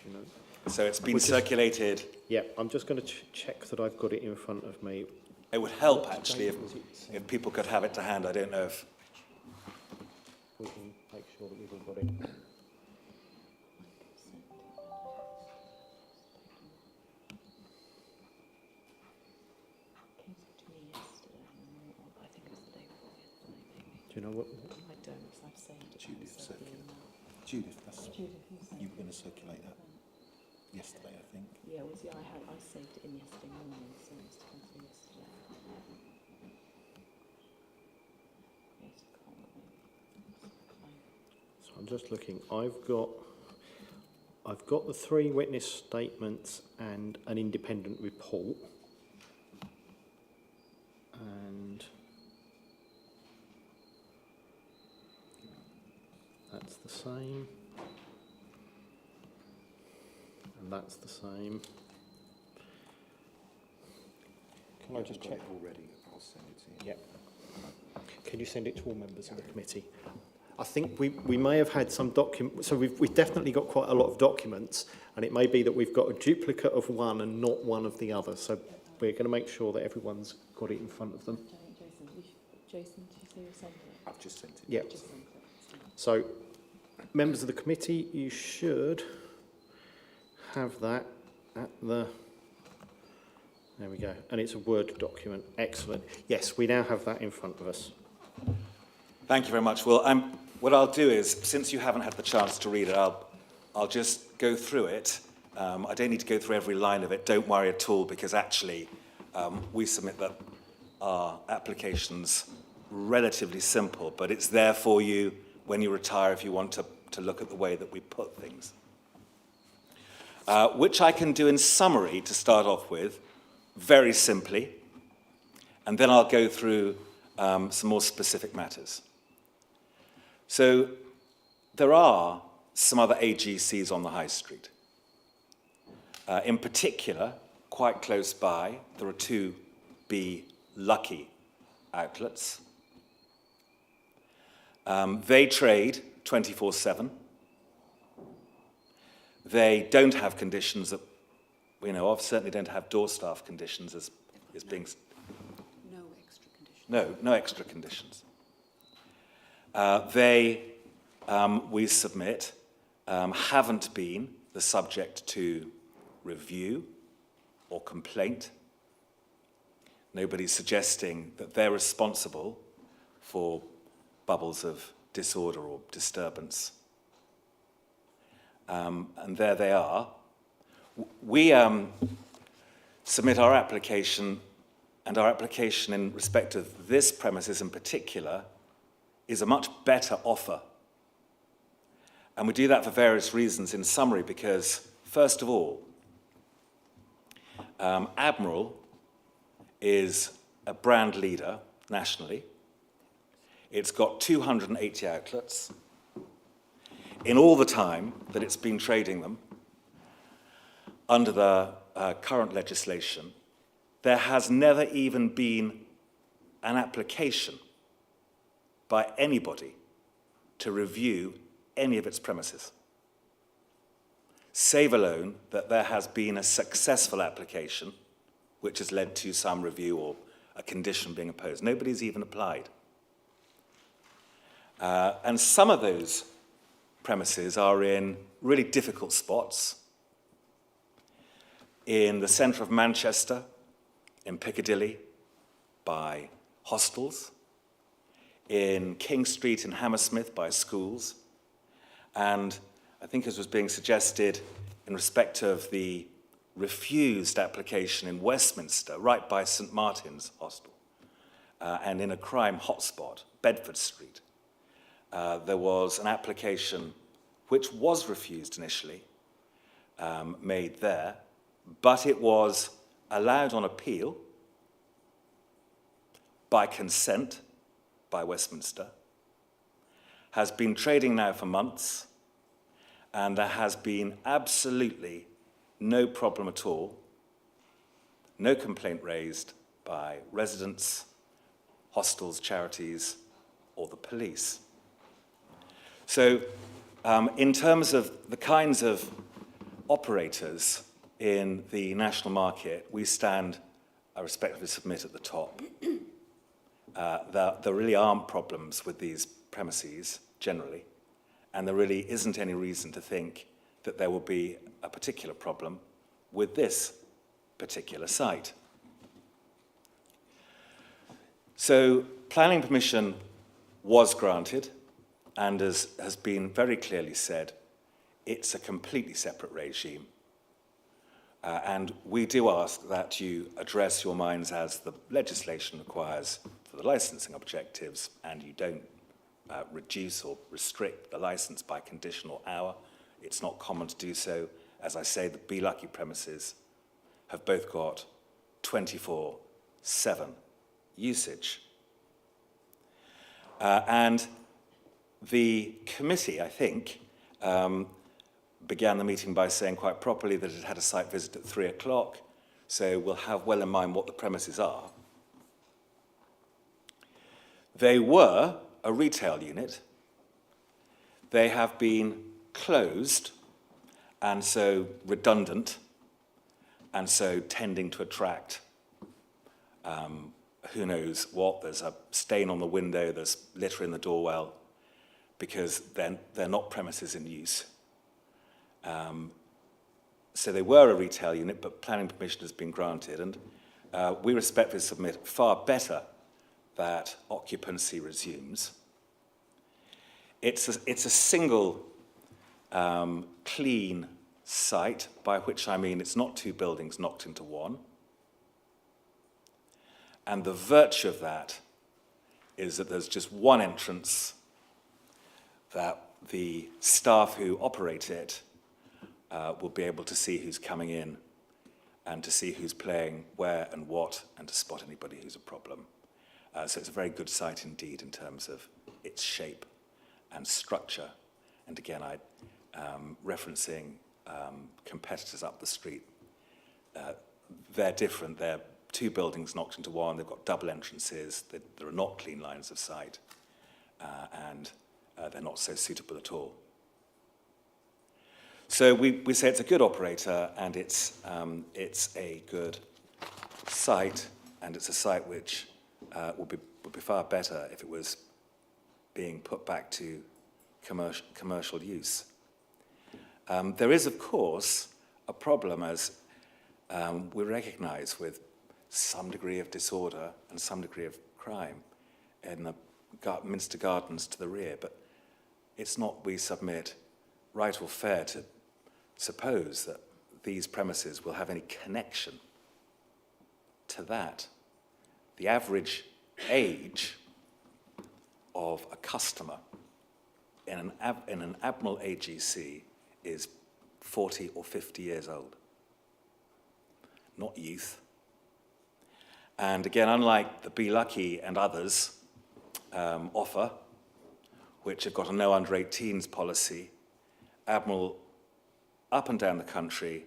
You know? So it's been circulated. Yeah, I'm just going to check that I've got it in front of me. It would help actually if people could have it to hand. I don't know if. We can make sure that we've all got it. Do you know what? I don't, because I've saved it. Judith, you were going to circulate that yesterday, I think. Yeah, I saved it in yesterday morning, so it must have come through yesterday. Yes, I can't So I'm just looking. I've got the 3 witness statements and an independent report. And that's the same. And that's the same. Can I just check? Already, I'll send it to you. Yeah. Can you send it to all members of the committee? I think we may have had some documents, so we've definitely got quite a lot of documents, and it may be that we've got a duplicate of one and not one of the other. So we're going to make sure that everyone's got it in front of them. Jason, did you say you sent it? I've just sent it. Yeah. Just sent it. So, members of the committee, you should have that at the There we go. And it's a Word document. Excellent. Yes, we now have that in front of us. Thank you very much. Well, what I'll do is, since you haven't had the chance to read it, I'll just go through it. I don't need to go through every line of it. Don't worry at all, because actually we submit that our application's relatively simple, but it's there for you when you retire if you want to look at the way that we put things. Which I can do in summary to start off with, very simply, and then I'll go through some more specific matters. So there are some other AGCs on the high street. In particular, quite close by, there are two Be Lucky outlets. They trade 24/7. They don't have conditions that we know of, certainly don't have door staff conditions as is being... No extra conditions. No extra conditions. We submit, haven't been the subject to review or complaint. Nobody's suggesting that they're responsible for bubbles of disorder or disturbance. And there they are. We submit our application, and our application in respect of this premises in particular is a much better offer. And we do that for various reasons in summary, because, first of all, Admiral is a brand leader nationally. It's got 280 outlets. In all the time that it's been trading them, under the current legislation, there has never even been an application by anybody to review any of its premises, save alone that there has been a successful application which has led to some review or a condition being imposed. Nobody's even applied. And some of those premises are in really difficult spots. In the centre of Manchester, in Piccadilly, by hostels, in King Street in Hammersmith by schools, and I think as was being suggested in respect of the refused application in Westminster, right by St Martin's Hostel, and in a crime hotspot, Bedford Street, there was an application which was refused initially, made there, but it was allowed on appeal by consent by Westminster, has been trading now for months, and there has been absolutely no problem at all, no complaint raised by residents, hostels, charities, or the police. So in terms of the kinds of operators in the national market, we stand, I respectfully submit, at the top. There really aren't problems with these premises generally, and there really isn't any reason to think that there will be a particular problem with this particular site. So planning permission was granted, and as has been very clearly said, it's a completely separate regime. And we do ask that you address your minds as the legislation requires for the licensing objectives, and you don't reduce or restrict the license by condition or hour. It's not common to do so. As I say, the Be Lucky premises have both got 24/7 usage. And the committee, I think, began the meeting by saying quite properly that it had a site visit at 3 o'clock, so we'll have well in mind what the premises are. They were a retail unit. They have been closed, and so redundant, and so tending to attract who knows what. There's a stain on the window, there's litter in the doorwell, because they're not premises in use. So they were a retail unit, but planning permission has been granted, and we respectfully submit far better that occupancy resumes. It's a single clean site, by which I mean it's not two buildings knocked into one. And the virtue of that is that there's just one entrance that the staff who operate it will be able to see who's coming in and to see who's playing where and what, and to spot anybody who's a problem. So it's a very good site indeed in terms of its shape and structure. And again, referencing competitors up the street, they're different. They're two buildings knocked into one. They've got double entrances. There are not clean lines of sight, and they're not so suitable at all. So we say it's a good operator, and it's a good site, and it's a site which would be far better if it was being put back to commercial use. There is, of course, a problem, as we recognise, with some degree of disorder and some degree of crime in the Minster Gardens to the rear, but it's not, we submit, right or fair to suppose that these premises will have any connection to that. The average age of a customer in an Admiral AGC is 40 or 50 years old, not youth. And again, unlike the Be Lucky and others offer, which have got a no under 18s policy, Admiral up and down the country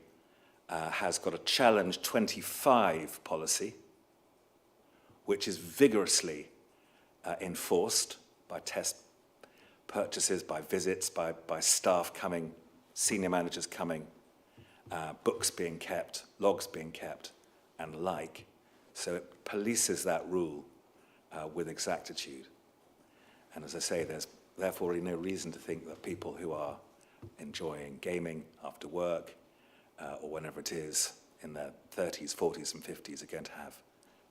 has got a Challenge 25 policy, which is vigorously enforced by test purchases, by visits, by staff coming, senior managers coming, books being kept, logs being kept, and the like. So it polices that rule with exactitude. And as I say, there's therefore really no reason to think that people who are enjoying gaming after work or whenever it is in their 30s, 40s and 50s are going to have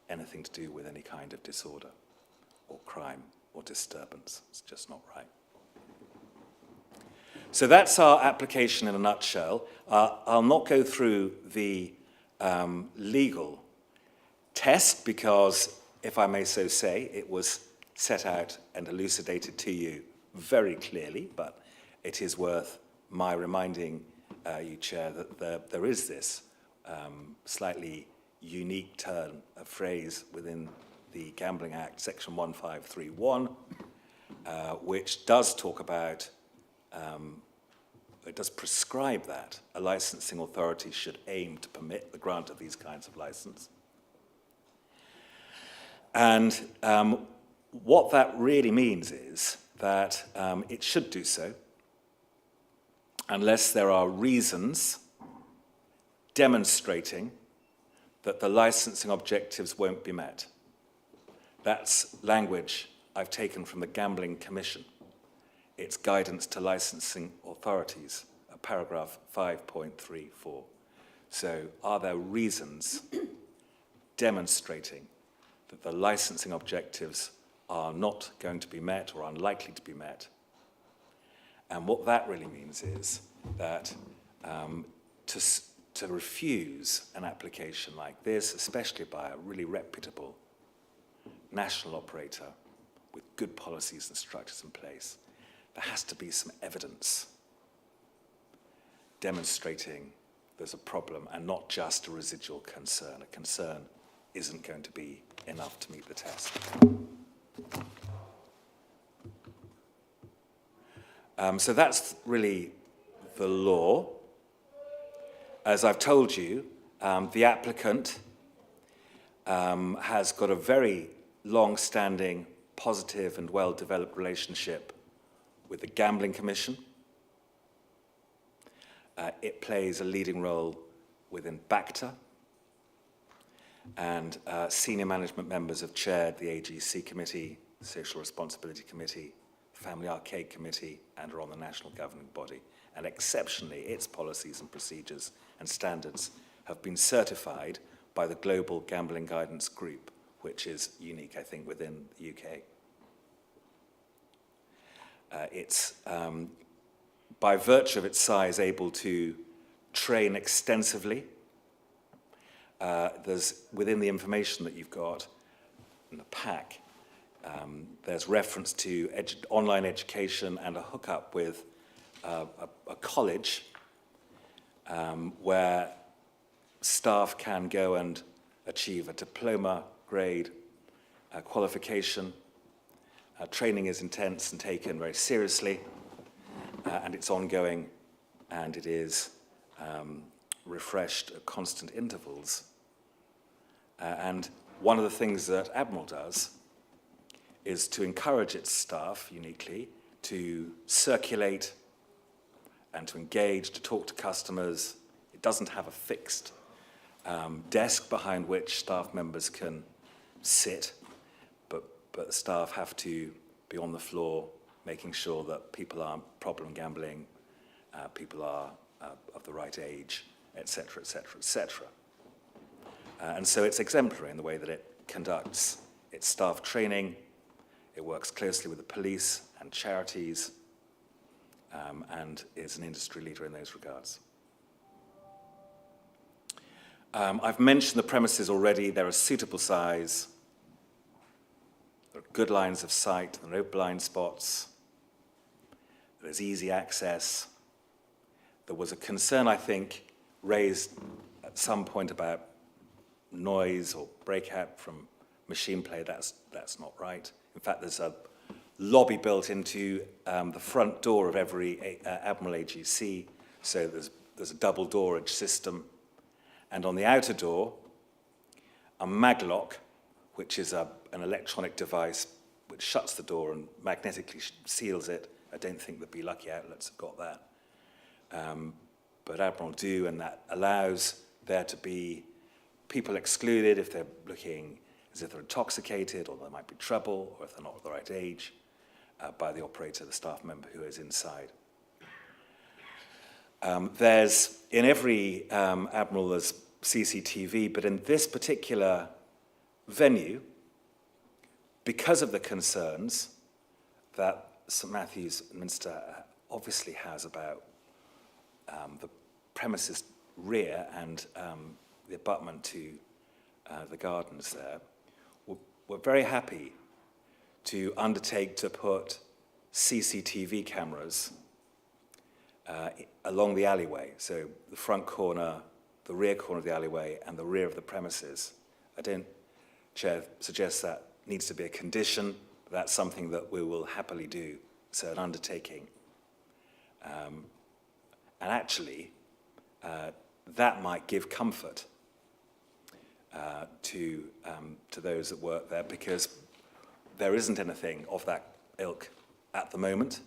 anything to do with any kind of disorder or crime or disturbance. It's just not right. So that's our application in a nutshell. I'll not go through the legal test because, if I may so say, it was set out and elucidated to you very clearly, but it is worth my reminding you, Chair, that there is this slightly unique turn of phrase within the Gambling Act, Section 1531, which does talk about, it does prescribe that a licensing authority should aim to permit the grant of these kinds of license. And what that really means is that it should do so unless there are reasons demonstrating that the licensing objectives won't be met. That's language I've taken from the Gambling Commission, its guidance to licensing authorities, paragraph 5.34. So are there reasons demonstrating that the licensing objectives are not going to be met or unlikely to be met? And what that really means is that to refuse an application like this, especially by a really reputable national operator with good policies and structures in place, there has to be some evidence demonstrating there's a problem and not just a residual concern. A concern isn't going to be enough to meet the test. So that's really the law. As I've told you, the applicant has got a very long-standing, positive and well-developed relationship with the Gambling Commission. It plays a leading role within BACTA, and senior management members have chaired the AGC Committee, the Social Responsibility Committee, Family Arcade Committee, and are on the national governing body. And exceptionally, its policies and procedures and standards have been certified by the Global Gambling Guidance Group, which is unique, I think, within the UK. It's, by virtue of its size, able to train extensively. There's, within the information that you've got in the pack, there's reference to online education and a hookup with a college where staff can go and achieve a diploma grade qualification. Training is intense and taken very seriously, and it's ongoing, and it is refreshed at constant intervals. And one of the things that Admiral does is to encourage its staff, uniquely, to circulate and to engage, to talk to customers. It doesn't have a fixed desk behind which staff members can sit, but the staff have to be on the floor, making sure that people aren't problem gambling, people are of the right age, etc., etc., etc. And so it's exemplary in the way that it conducts its staff training. It works closely with the police and charities, and is an industry leader in those regards. I've mentioned the premises already. They're a suitable size. There are good lines of sight. There are no blind spots. There's easy access. There was a concern, I think, raised at some point about noise or breakout from machine play. That's not right. In fact, there's a lobby built into the front door of every Admiral AGC, so there's a double doorage system. And on the outer door, a maglock, which is an electronic device which shuts the door and magnetically seals it. I don't think the Be Lucky outlets have got that. But Admiral do, and that allows there to be people excluded if they're looking as if they're intoxicated or there might be trouble or if they're not the right age by the operator, the staff member who is inside. There's, in every Admiral, there's CCTV, but in this particular venue, because of the concerns that St Matthew's Minster obviously has about the premises rear and the abutment to the gardens there, we're very happy to undertake to put CCTV cameras along the alleyway, so the front corner, the rear corner of the alleyway, and the rear of the premises. I don't, Chair, suggest that needs to be a condition, but that's something that we will happily do, so an undertaking. And actually, that might give comfort to those that work there, because there isn't anything of that ilk at the moment.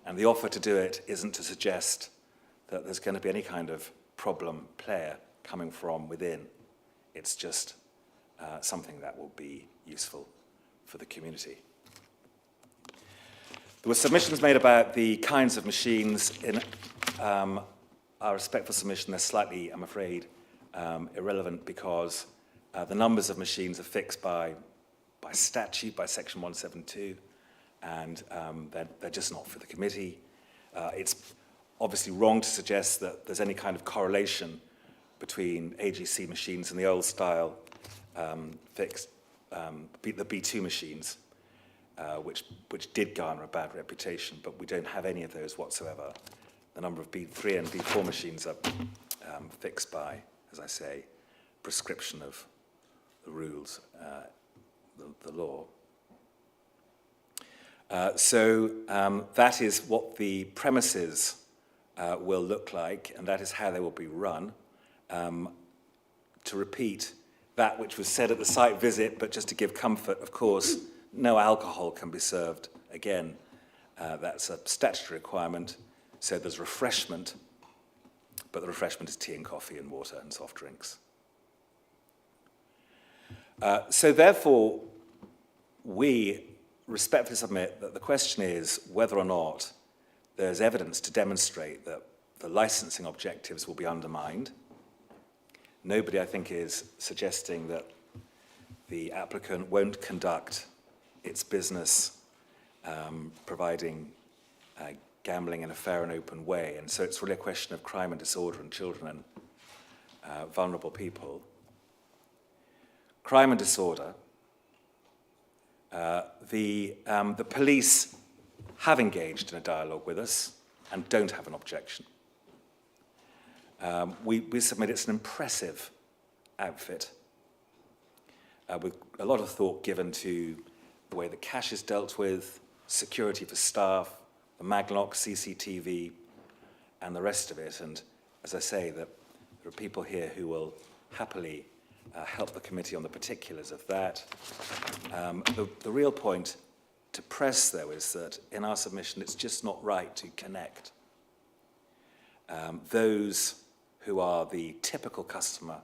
And the offer to do it isn't to suggest that there's going to be any kind of problem player coming from within. It's just something that will be useful for the community. There were submissions made about the kinds of machines. In our respectful submission, they're slightly, I'm afraid, irrelevant, because the numbers of machines are fixed by statute, by Section 172, and they're just not for the committee. It's obviously wrong to suggest that there's any kind of correlation between AGC machines and the old style fixed, the B2 machines, which did garner a bad reputation, but we don't have any of those whatsoever. The number of B3 and B4 machines are fixed by, as I say, prescription of the rules, the law. So that is what the premises will look like, and that is how they will be run. To repeat that which was said at the site visit, but just to give comfort, of course, no alcohol can be served. Again, that's a statutory requirement, so there's refreshment, but the refreshment is tea and coffee and water and soft drinks. So therefore, we respectfully submit that the question is whether or not there's evidence to demonstrate that the licensing objectives will be undermined, Nobody, I think, is suggesting that the applicant won't conduct its business providing gambling in a fair and open way. And so it's really a question of crime and disorder and children and vulnerable people. Crime and disorder. The police have engaged in a dialogue with us and don't have an objection. We submit it's an impressive outfit with a lot of thought given to the way that cash is dealt with, security for staff, the maglock, CCTV, and the rest of it. And as I say, that there are people here who will happily help the committee on the particulars of that. The real point to press, though, is that in our submission, it's just not right to connect those who are the typical customer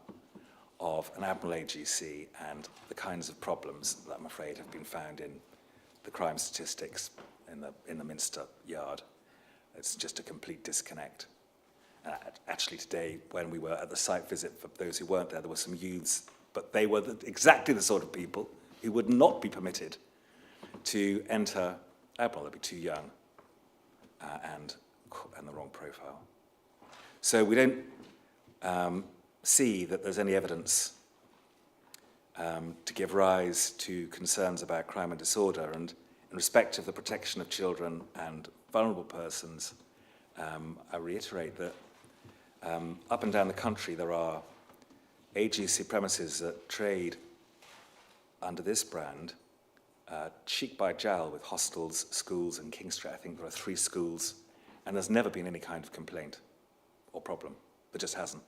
of an Admiral AGC and the kinds of problems that I'm afraid have been found in the crime statistics in the Minster Yard. It's just a complete disconnect. Actually today, when we were at the site visit, for those who weren't there, there were some youths, but they were exactly the sort of people who would not be permitted to enter Admiral. They'd be too young and the wrong profile. So we don't see that there's any evidence to give rise to concerns about crime and disorder. And in respect of the protection of children and vulnerable persons, I reiterate that up and down the country there are AGC premises that trade under this brand, cheek by jowl with hostels, schools, and King Street. I think there are 3 schools, and there's never been any kind of complaint or problem. There just hasn't.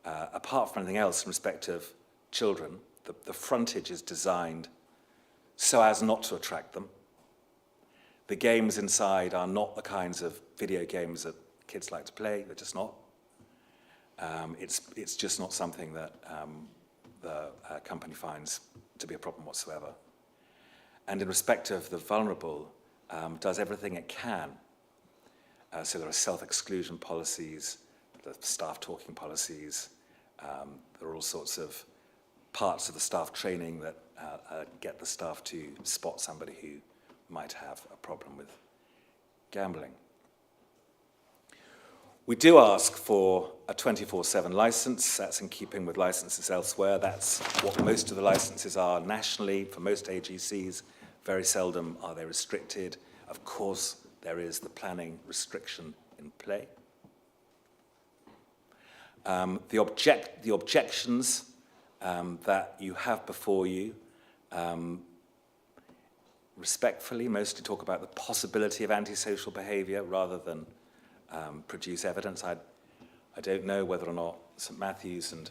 Apart from anything else in respect of children, the frontage is designed so as not to attract them. The games inside are not the kinds of video games that kids like to play. They're just not. It's just not something that the company finds to be a problem whatsoever. And in respect of the vulnerable, does everything it can. So there are self-exclusion policies, the staff talking policies. There are all sorts of parts of the staff training that get the staff to spot somebody who might have a problem with gambling. We do ask for a 24/7 license. That's in keeping with licenses elsewhere. That's what most of the licenses are nationally for most AGCs. Very seldom are they restricted. Of course, there is the planning restriction in play. The objections that you have before you, respectfully, mostly talk about the possibility of antisocial behaviour rather than produce evidence. I don't know whether or not St Matthews and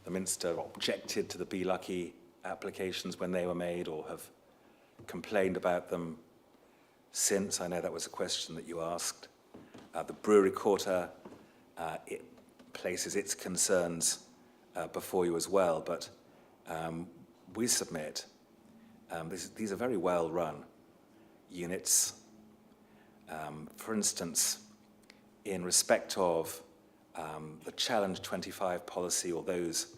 the Minster objected to the Be Lucky applications when they were made or have complained about them since. I know that was a question that you asked. The Brewery Quarter, it places its concerns before you as well, but we submit, these are very well run units. For instance, in respect of the Challenge 25 policy or those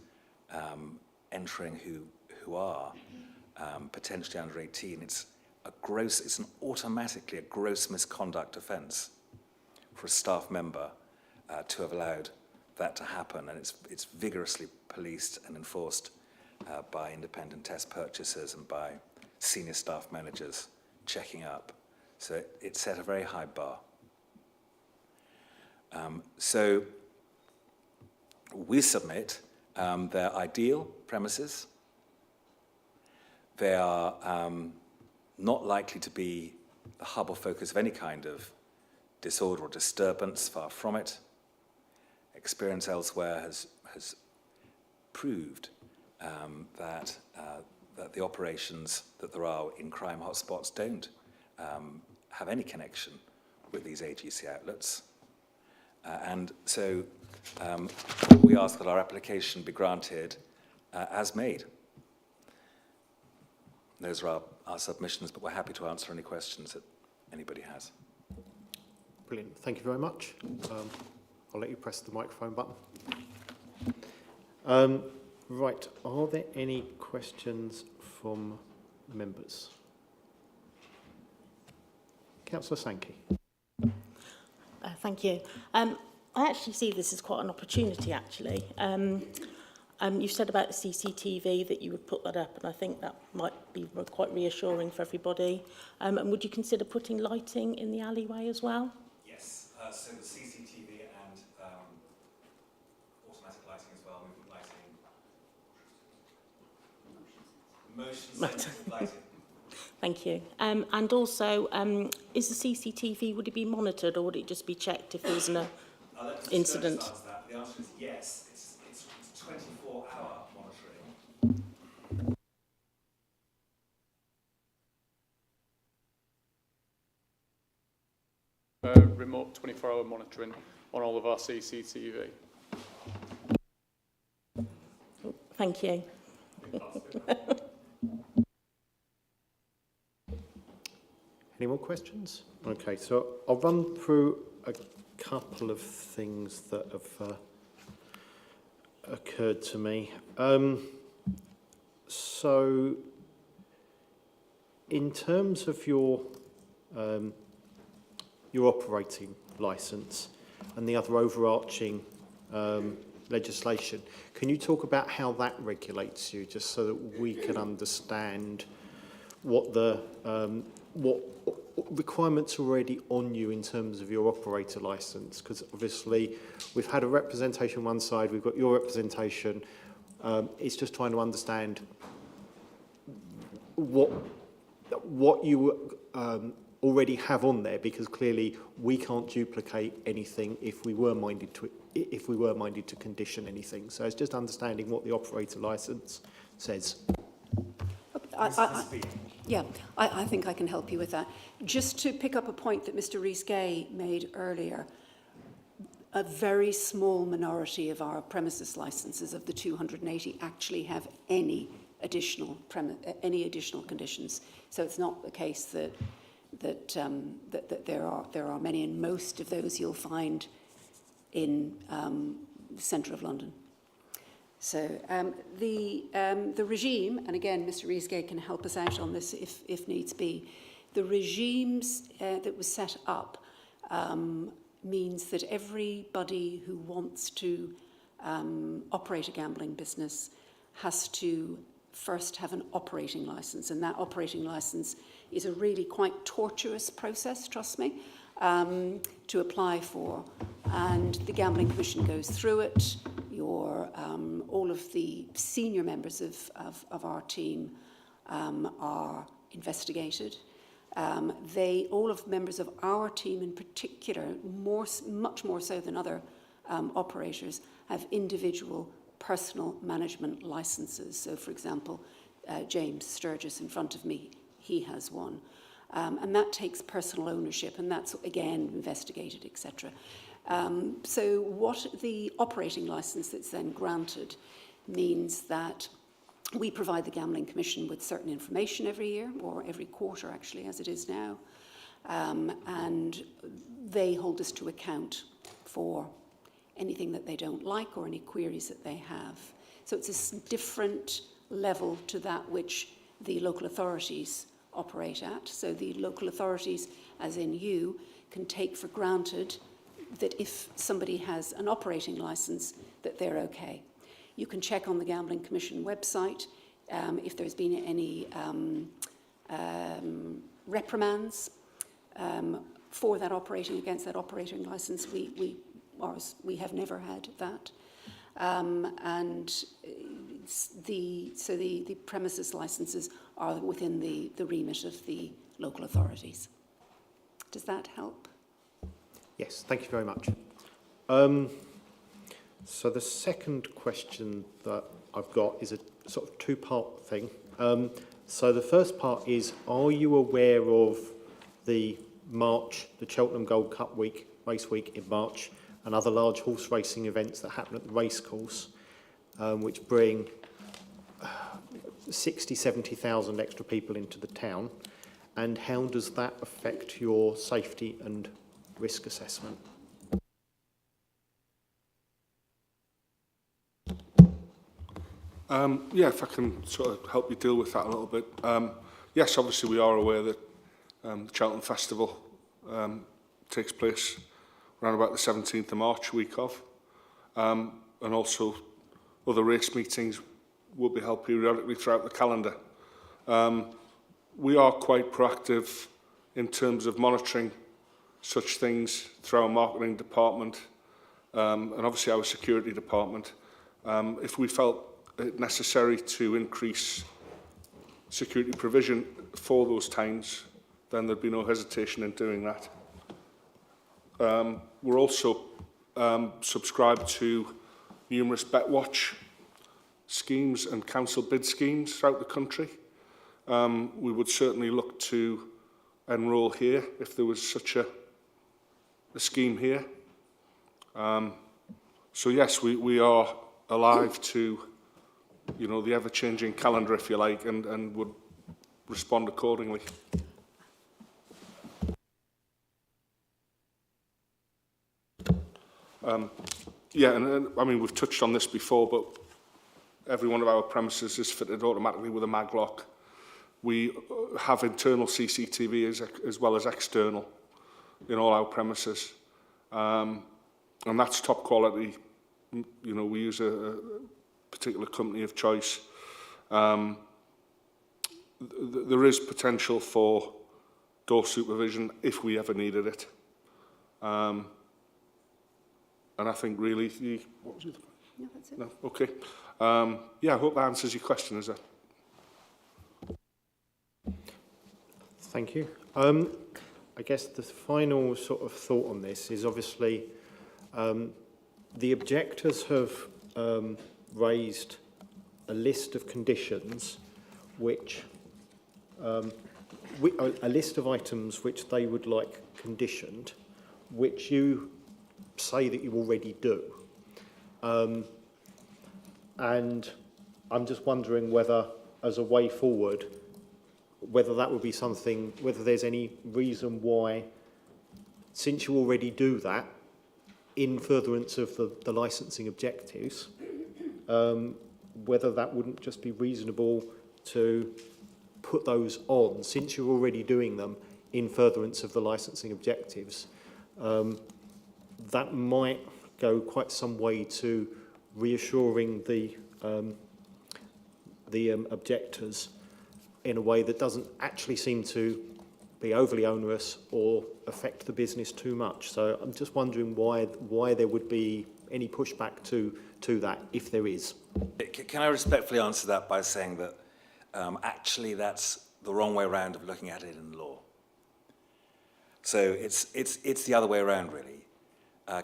entering who are potentially under 18, it's automatically a gross misconduct offence for a staff member to have allowed that to happen, and it's vigorously policed and enforced by independent test purchasers and by senior staff managers checking up. So it set a very high bar. So we submit their ideal premises. They are not likely to be the hub or focus of any kind of disorder or disturbance, far from it. Experience elsewhere has proved that the operations that there are in crime hotspots don't have any connection with these AGC outlets. And so we ask that our application be granted as made. Those are our submissions, but we're happy to answer any questions that anybody has. Brilliant. Thank you very much. I'll let you press the microphone button. Right, are there any questions from members? Councillor Sankey. Thank you. I actually see this as quite an opportunity, actually. You've said about the CCTV that you would put that up, and I think that might be quite reassuring for everybody. And would you consider putting lighting in the alleyway as well? Yes, so the CCTV and automatic lighting as well, movement lighting. Motion sensitive lighting. Thank you. And also, is the CCTV, would it be monitored or would it just be checked if there's an incident? The answer is yes. It's 24-hour monitoring. Remote 24-hour monitoring on all of our CCTV. Thank you. Any more questions? Okay, so I'll run through a couple of things that have occurred to me. So, in terms of your operating licence and the other overarching legislation, can you talk about how that regulates you, just so that we can understand what the what requirements are already on you in terms of your operator licence? Because obviously we've had a representation on one side, we've got your representation. It's just trying to understand what you already have on there, because clearly we can't duplicate anything if we were minded to condition anything. So it's just understanding what the operator licence says. I think I can help you with that. Just to pick up a point that Mr. Rhys-Gay made earlier, a very small minority of our premises licences, of the 280, actually have any additional conditions. So it's not the case that there are many, and most of those you'll find in the centre of London. So the regime, and again, Mr. Rhys-Gay can help us out on this if needs be, the regimes that was set up means that everybody who wants to operate a gambling business has to first have an operating licence, and that operating licence is a really quite tortuous process, trust me, to apply for. And the Gambling Commission goes through it. All of the senior members of our team are investigated. All of members of our team in particular, much more so than other operators, have individual personal management licenses. So, for example, James Sturgis in front of me, he has one. And that takes personal ownership, and that's, again, investigated, etc. So what the operating licence that's then granted means that we provide the Gambling Commission with certain information every year, or every quarter actually, as it is now, and they hold us to account for anything that they don't like or any queries that they have. So it's a different level to that which the local authorities operate at. So the local authorities, as in you, can take for granted that if somebody has an operating licence, that they're okay. You can check on the Gambling Commission website if there's been any reprimands for that operating, against that operating licence. We have never had that. The premises licences are within the remit of the local authorities. Does that help? Yes, thank you very much. So the second question that I've got is a sort of two-part thing. So the first part is, are you aware of the Cheltenham Gold Cup week, race week in March, and other large horse racing events that happen at the racecourse, which bring 70,000 extra people into the town? And how does that affect your safety and risk assessment? Yeah, if I can sort of help you deal with that a little bit. Yes, obviously we are aware that the Cheltenham Festival takes place around about the 17th of March, week of. And also other race meetings will be held periodically throughout the calendar. We are quite proactive in terms of monitoring such things through our marketing department and obviously our security department. If we felt it necessary to increase security provision for those times, then there'd be no hesitation in doing that. We're also subscribed to numerous BetWatch schemes and council bid schemes throughout the country. We would certainly look to enrol here if there was such a scheme here. So yes, we are alive to, you know, the ever-changing calendar, if you like, and would respond accordingly. Yeah, and I mean, we've touched on this before, but every one of our premises is fitted automatically with a mag lock. We have internal CCTV as well as external in all our premises. And that's top quality. You know, we use a particular company of choice. There is potential for door supervision if we ever needed it. And I think really, what was it? No, that's it. No, okay. Yeah, I hope that answers your question, is it? Thank you. I guess the final sort of thought on this is obviously the objectors have raised a list of conditions which, a list of items which they would like conditioned, which you say that you already do. And I'm just wondering whether, as a way forward, whether that would be something, whether there's any reason why, since you already do that, in furtherance of the licensing objectives, whether that wouldn't just be reasonable to put those on, since you're already doing them in furtherance of the licensing objectives. That might go quite some way to reassuring the objectors in a way that doesn't actually seem to be overly onerous or affect the business too much. So I'm just wondering why there would be any pushback to that, if there is. Can I respectfully answer that by saying that actually that's the wrong way around of looking at it in law. So it's the other way around, really.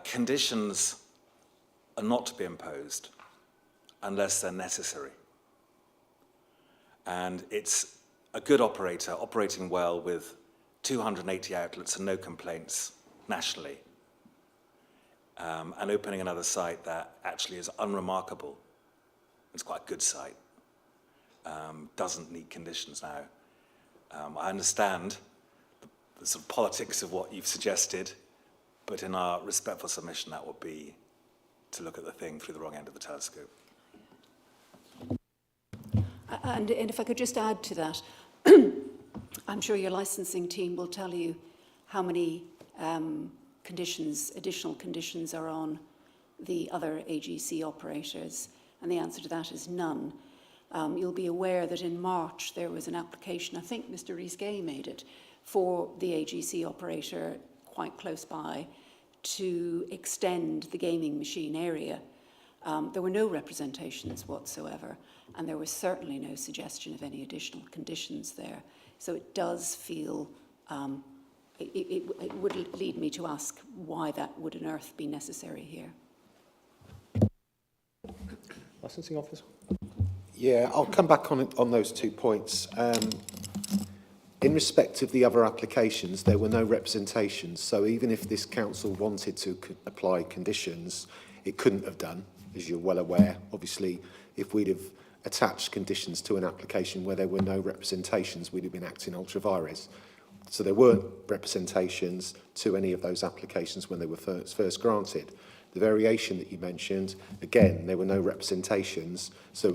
Conditions are not to be imposed unless they're necessary. And it's a good operator operating well with 280 outlets and no complaints nationally, and opening another site that actually is unremarkable. It's quite a good site. Doesn't need conditions now. I understand the sort of politics of what you've suggested, but in our respectful submission, that would be to look at the thing through the wrong end of the telescope. And if I could just add to that, I'm sure your licensing team will tell you how many additional conditions are on the other AGC operators, and the answer to that is none. You'll be aware that in March there was an application, I think Mr. Rhys-Gay made it, for the AGC operator quite close by to extend the gaming machine area. There were no representations whatsoever, and there was certainly no suggestion of any additional conditions there. So it does feel, it would lead me to ask why that would on earth be necessary here. Licensing officer? Yeah, I'll come back on those 2 points. In respect of the other applications, there were no representations. So even if this council wanted to apply conditions, it couldn't have done, as you're well aware. Obviously, if we'd have attached conditions to an application where there were no representations, we'd have been acting ultra vires. So there weren't representations to any of those applications when they were first granted. The variation that you mentioned, again, there were no representations, so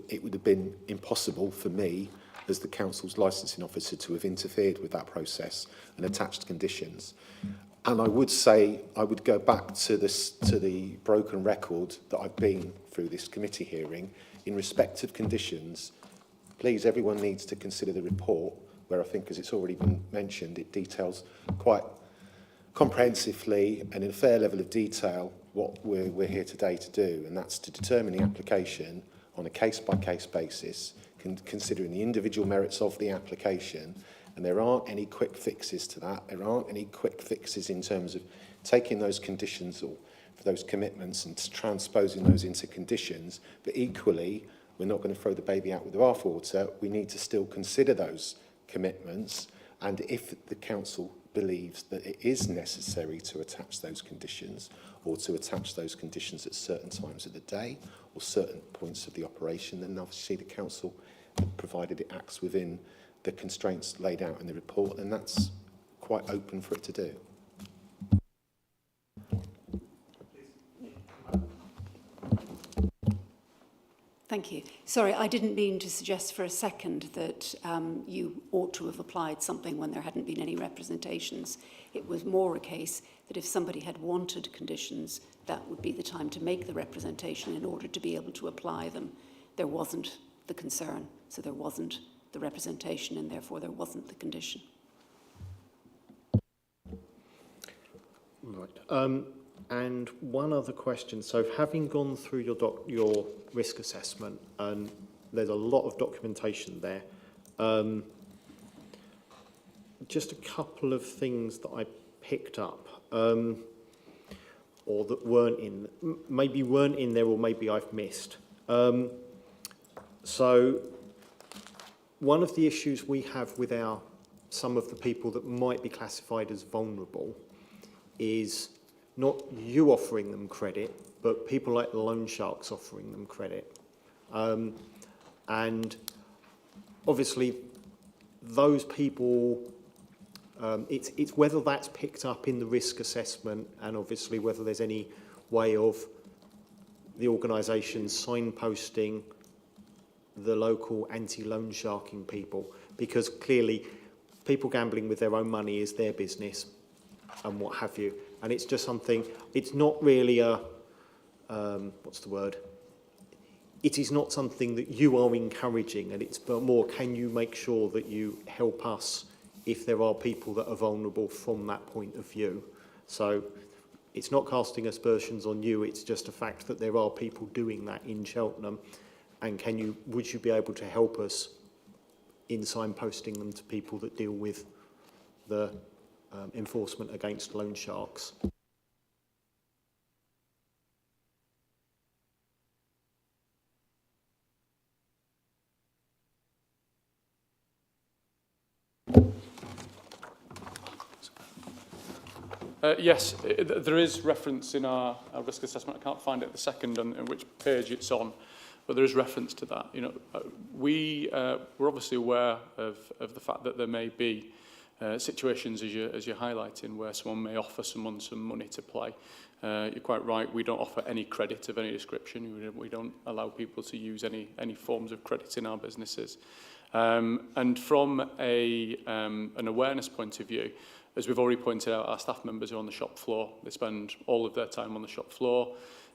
it would have been impossible for me as the council's licensing officer to have interfered with that process and attached conditions. And I would say, I would go back to the broken record that I've been through this committee hearing in respect of conditions. Please, everyone needs to consider the report, where I think, as it's already been mentioned, it details quite comprehensively and in a fair level of detail what we're here today to do, and that's to determine the application on a case-by-case basis, considering the individual merits of the application. And there aren't any quick fixes to that. There aren't any quick fixes in terms of taking those conditions or those commitments and transposing those into conditions. But equally, we're not going to throw the baby out with the bathwater. We need to still consider those commitments. And if the council believes that it is necessary to attach those conditions, or to attach those conditions at certain times of the day or certain points of the operation, then obviously the council, provided it acts within the constraints laid out in the report, and that's quite open for it to do. Thank you. Sorry, I didn't mean to suggest for a second that you ought to have applied something when there hadn't been any representations. It was more a case that if somebody had wanted conditions, that would be the time to make the representation in order to be able to apply them. There wasn't the concern, so there wasn't the representation, and therefore there wasn't the condition. Right. And one other question. So having gone through your risk assessment, and there's a lot of documentation there, just a couple of things that I picked up, or that weren't in, maybe weren't in there, or maybe I've missed. So one of the issues we have with some of the people that might be classified as vulnerable is not you offering them credit, but people like the loan sharks offering them credit. And obviously those people, it's whether that's picked up in the risk assessment, and obviously whether there's any way of the organisation signposting the local anti-loan sharking people, because clearly people gambling with their own money is their business and what have you. And it's just something, it's not really a, what's the word? It is not something that you are encouraging, and it's more, can you make sure that you help us if there are people that are vulnerable from that point of view? So it's not casting aspersions on you, it's just a fact that there are people doing that in Cheltenham. And would you be able to help us in signposting them to people that deal with the enforcement against loan sharks? Yes, there is reference in our risk assessment. I can't find it at the second on which page it's on, but there is reference to that. You know, we're obviously aware of the fact that there may be situations, as you're highlighting, where someone may offer someone some money to play. You're quite right. We don't offer any credit of any description. We don't allow people to use any forms of credit in our businesses. And from an awareness point of view, as we've already pointed out, our staff members are on the shop floor. They spend all of their time on the shop floor.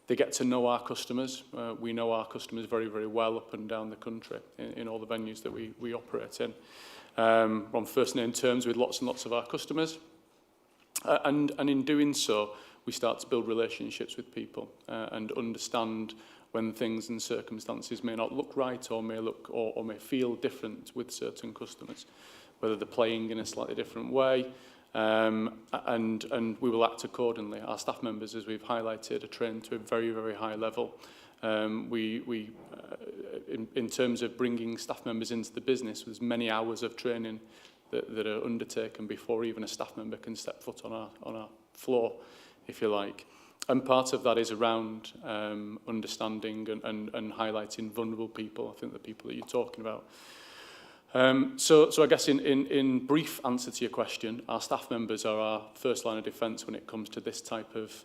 They get to know our customers. We know our customers very, very well up and down the country in all the venues that we operate in. We're on first name terms with lots and lots of our customers. And in doing so, we start to build relationships with people and understand when things and circumstances may not look right, or may look or may feel different with certain customers, whether they're playing in a slightly different way. And we will act accordingly. Our staff members, as we've highlighted, are trained to a very, very high level. In terms of bringing staff members into the business, there's many hours of training that are undertaken before even a staff member can step foot on our floor, if you like. And part of that is around understanding and highlighting vulnerable people. I think the people that you're talking about. So I guess in brief answer to your question, our staff members are our first line of defence when it comes to this type of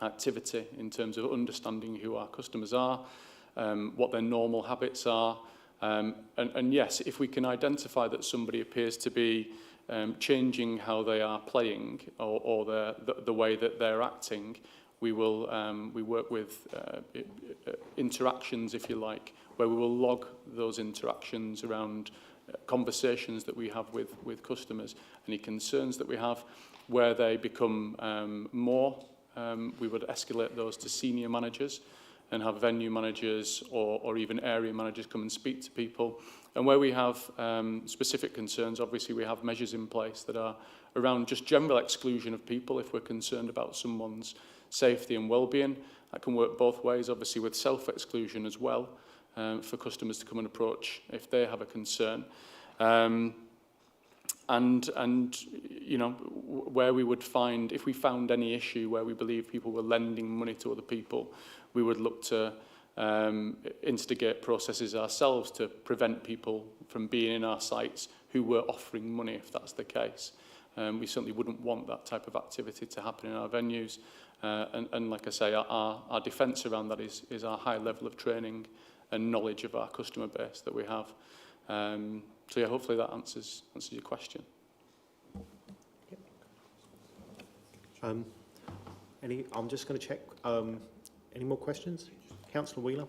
activity in terms of understanding who our customers are, what their normal habits are. And yes, if we can identify that somebody appears to be changing how they are playing or the way that they're acting, we work with interactions, if you like, where we will log those interactions around conversations that we have with customers, any concerns that we have. Where they become more, we would escalate those to senior managers and have venue managers or even area managers come and speak to people. And where we have specific concerns, obviously we have measures in place that are around just general exclusion of people if we're concerned about someone's safety and well-being. That can work both ways, obviously with self-exclusion as well, for customers to come and approach if they have a concern. And you know, where we would find, if we found any issue where we believe people were lending money to other people, we would look to instigate processes ourselves to prevent people from being in our sites who were offering money, if that's the case. We certainly wouldn't want that type of activity to happen in our venues. And like I say, our defence around that is our high level of training and knowledge of our customer base that we have. So yeah, hopefully that answers your question. I'm just going to check. Any more questions? Councillor Wheeler?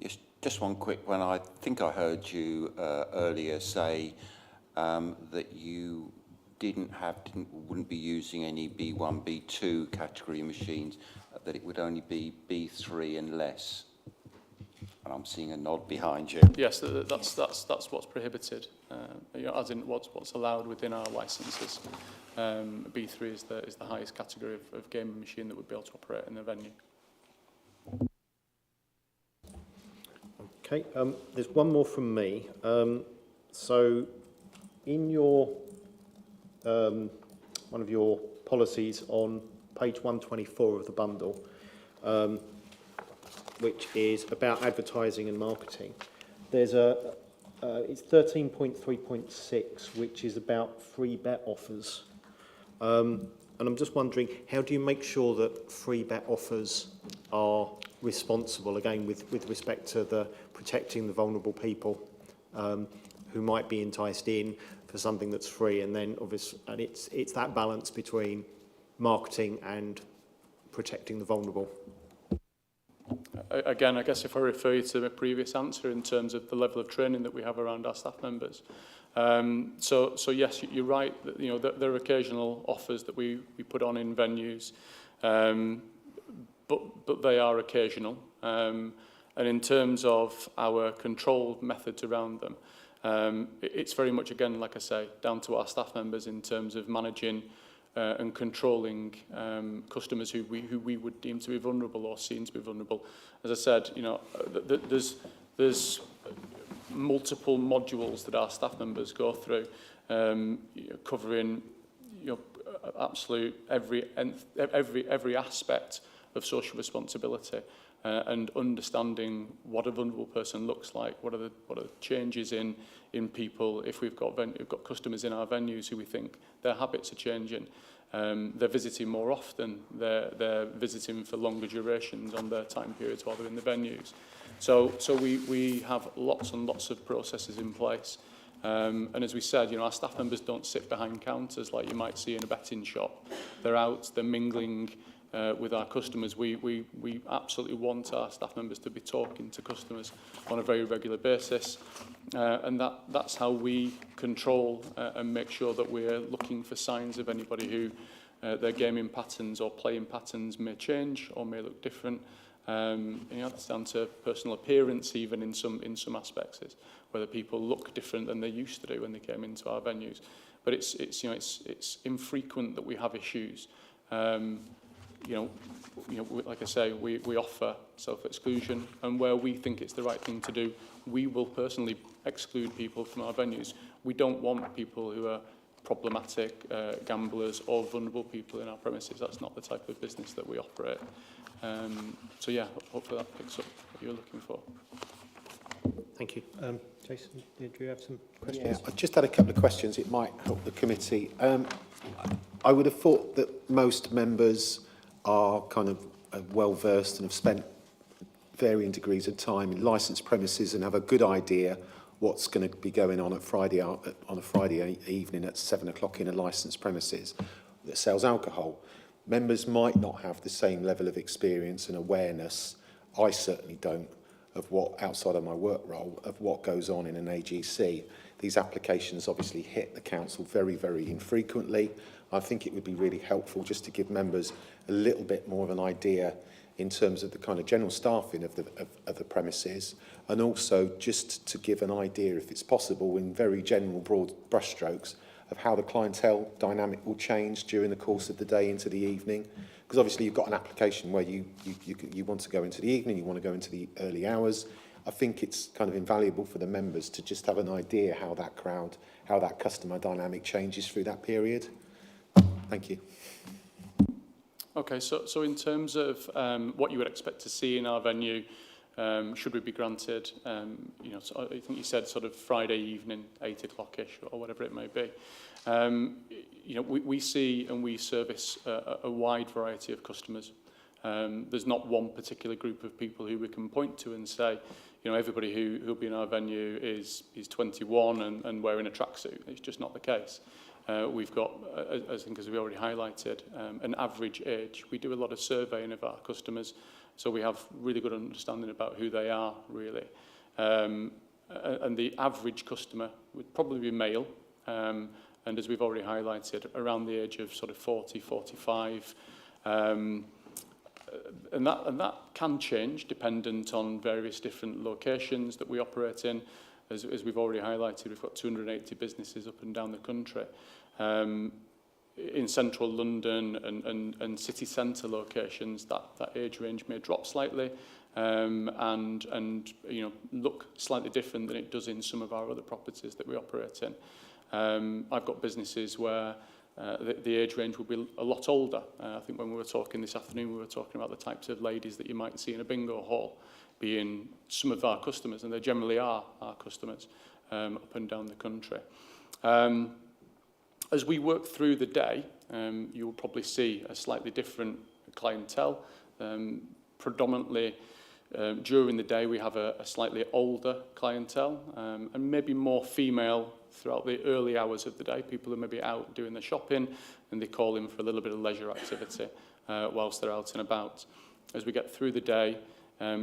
Yes, just one quick one. I think I heard you earlier say that you wouldn't be using any B1, B2 category machines, that it would only be B3 and less. And I'm seeing a nod behind you. Yes, that's what's prohibited, you know, as in what's allowed within our licences. B3 is the highest category of gaming machine that would be able to operate in the venue. Okay, there's one more from me. So, in your one of your policies on page 124 of the bundle, which is about advertising and marketing, there's it's 13.3.6, which is about free bet offers. And I'm just wondering, how do you make sure that free bet offers are responsible, again, with respect to the protecting the vulnerable people who might be enticed in for something that's free, and then obviously, and it's that balance between marketing and protecting the vulnerable. Again, I guess if I refer you to my previous answer in terms of the level of training that we have around our staff members. So yes, you're right. That, you know, there are occasional offers that we put on in venues, but they are occasional. And in terms of our control methods around them, it's very much, again, like I say, down to our staff members in terms of managing and controlling customers who we would deem to be vulnerable or seen to be vulnerable. As I said, you know, there's multiple modules that our staff members go through, covering, you know, absolute every aspect of social responsibility, and understanding what a vulnerable person looks like, what are the changes in people. If we've got customers in our venues who we think their habits are changing, they're visiting more often, they're visiting for longer durations on their time periods while they're in the venues. So we have lots and lots of processes in place. And as we said, you know, our staff members don't sit behind counters like you might see in a betting shop. They're out, they're mingling with our customers. We absolutely want our staff members to be talking to customers on a very regular basis. And that's how we control and make sure that we're looking for signs of anybody who their gaming patterns or playing patterns may change or may look different. You know, that's down to personal appearance, even in some aspects, is whether people look different than they used to do when they came into our venues. But it's you know, it's infrequent that we have issues. You know, like I say, we offer self-exclusion, and where we think it's the right thing to do, we will personally exclude people from our venues. We don't want people who are problematic gamblers or vulnerable people in our premises. That's not the type of business that we operate. So yeah, hopefully that picks up what you're looking for. Thank you. Jason, do you have some questions? Yeah, I just had a couple of questions. It might help the committee. I would have thought that most members are kind of well-versed and have spent varying degrees of time in licensed premises and have a good idea what's going to be going on on a Friday evening at 7 o'clock in a licensed premises that sells alcohol. Members might not have the same level of experience and awareness, I certainly don't, of what, outside of my work role, of what goes on in an AGC. These applications obviously hit the council very, very infrequently. I think it would be really helpful just to give members a little bit more of an idea in terms of the kind of general staffing of the premises, and also just to give an idea, if it's possible, in very general broad brushstrokes, of how the clientele dynamic will change during the course of the day into the evening. Because obviously you've got an application where you want to go into the evening, you want to go into the early hours. I think it's kind of invaluable for the members to just have an idea how that crowd, how that customer dynamic changes through that period. Thank you. Okay, so in terms of what you would expect to see in our venue, should we be granted, you know, so I think you said sort of Friday evening, 8 o'clock-ish or whatever it may be. You know, we see and we service a wide variety of customers. There's not one particular group of people who we can point to and say, you know, everybody who'll be in our venue is 21 and wearing a tracksuit. It's just not the case. We've got, I think as we already highlighted, an average age. We do a lot of surveying of our customers, so we have really good understanding about who they are, really. And the average customer would probably be male, and as we've already highlighted, around the age of sort of 40, 45. And that can change dependent on various different locations that we operate in. As we've already highlighted, we've got 280 businesses up and down the country. In central London and city centre locations, that age range may drop slightly and you know, look slightly different than it does in some of our other properties that we operate in. I've got businesses where the age range will be a lot older. I think when we were talking this afternoon, we were talking about the types of ladies that you might see in a bingo hall being some of our customers, and they generally are our customers up and down the country. As we work through the day, you will probably see a slightly different clientele. Predominantly during the day, we have a slightly older clientele and maybe more female throughout the early hours of the day. People who may be out doing their shopping and they call in for a little bit of leisure activity whilst they're out and about. As we get through the day,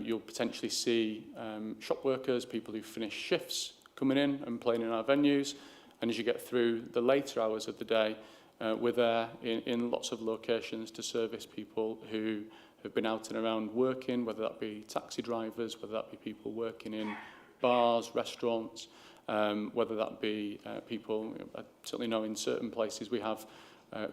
you'll potentially see shop workers, people who finish shifts coming in and playing in our venues. And as you get through the later hours of the day, we're there in lots of locations to service people who have been out and around working, whether that be taxi drivers, whether that be people working in bars, restaurants, whether that be people, I certainly know in certain places we have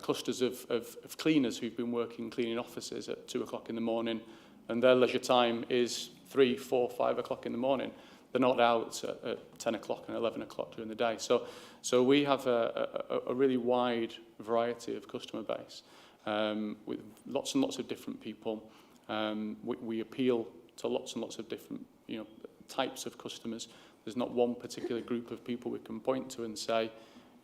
clusters of cleaners who've been working cleaning offices at 2 o'clock in the morning, and their leisure time is 3, 4, 5 o'clock in the morning. They're not out at 10 o'clock and 11 o'clock during the day. So we have a really wide variety of customer base with lots and lots of different people. We appeal to lots and lots of different, you know, types of customers. There's not one particular group of people we can point to and say,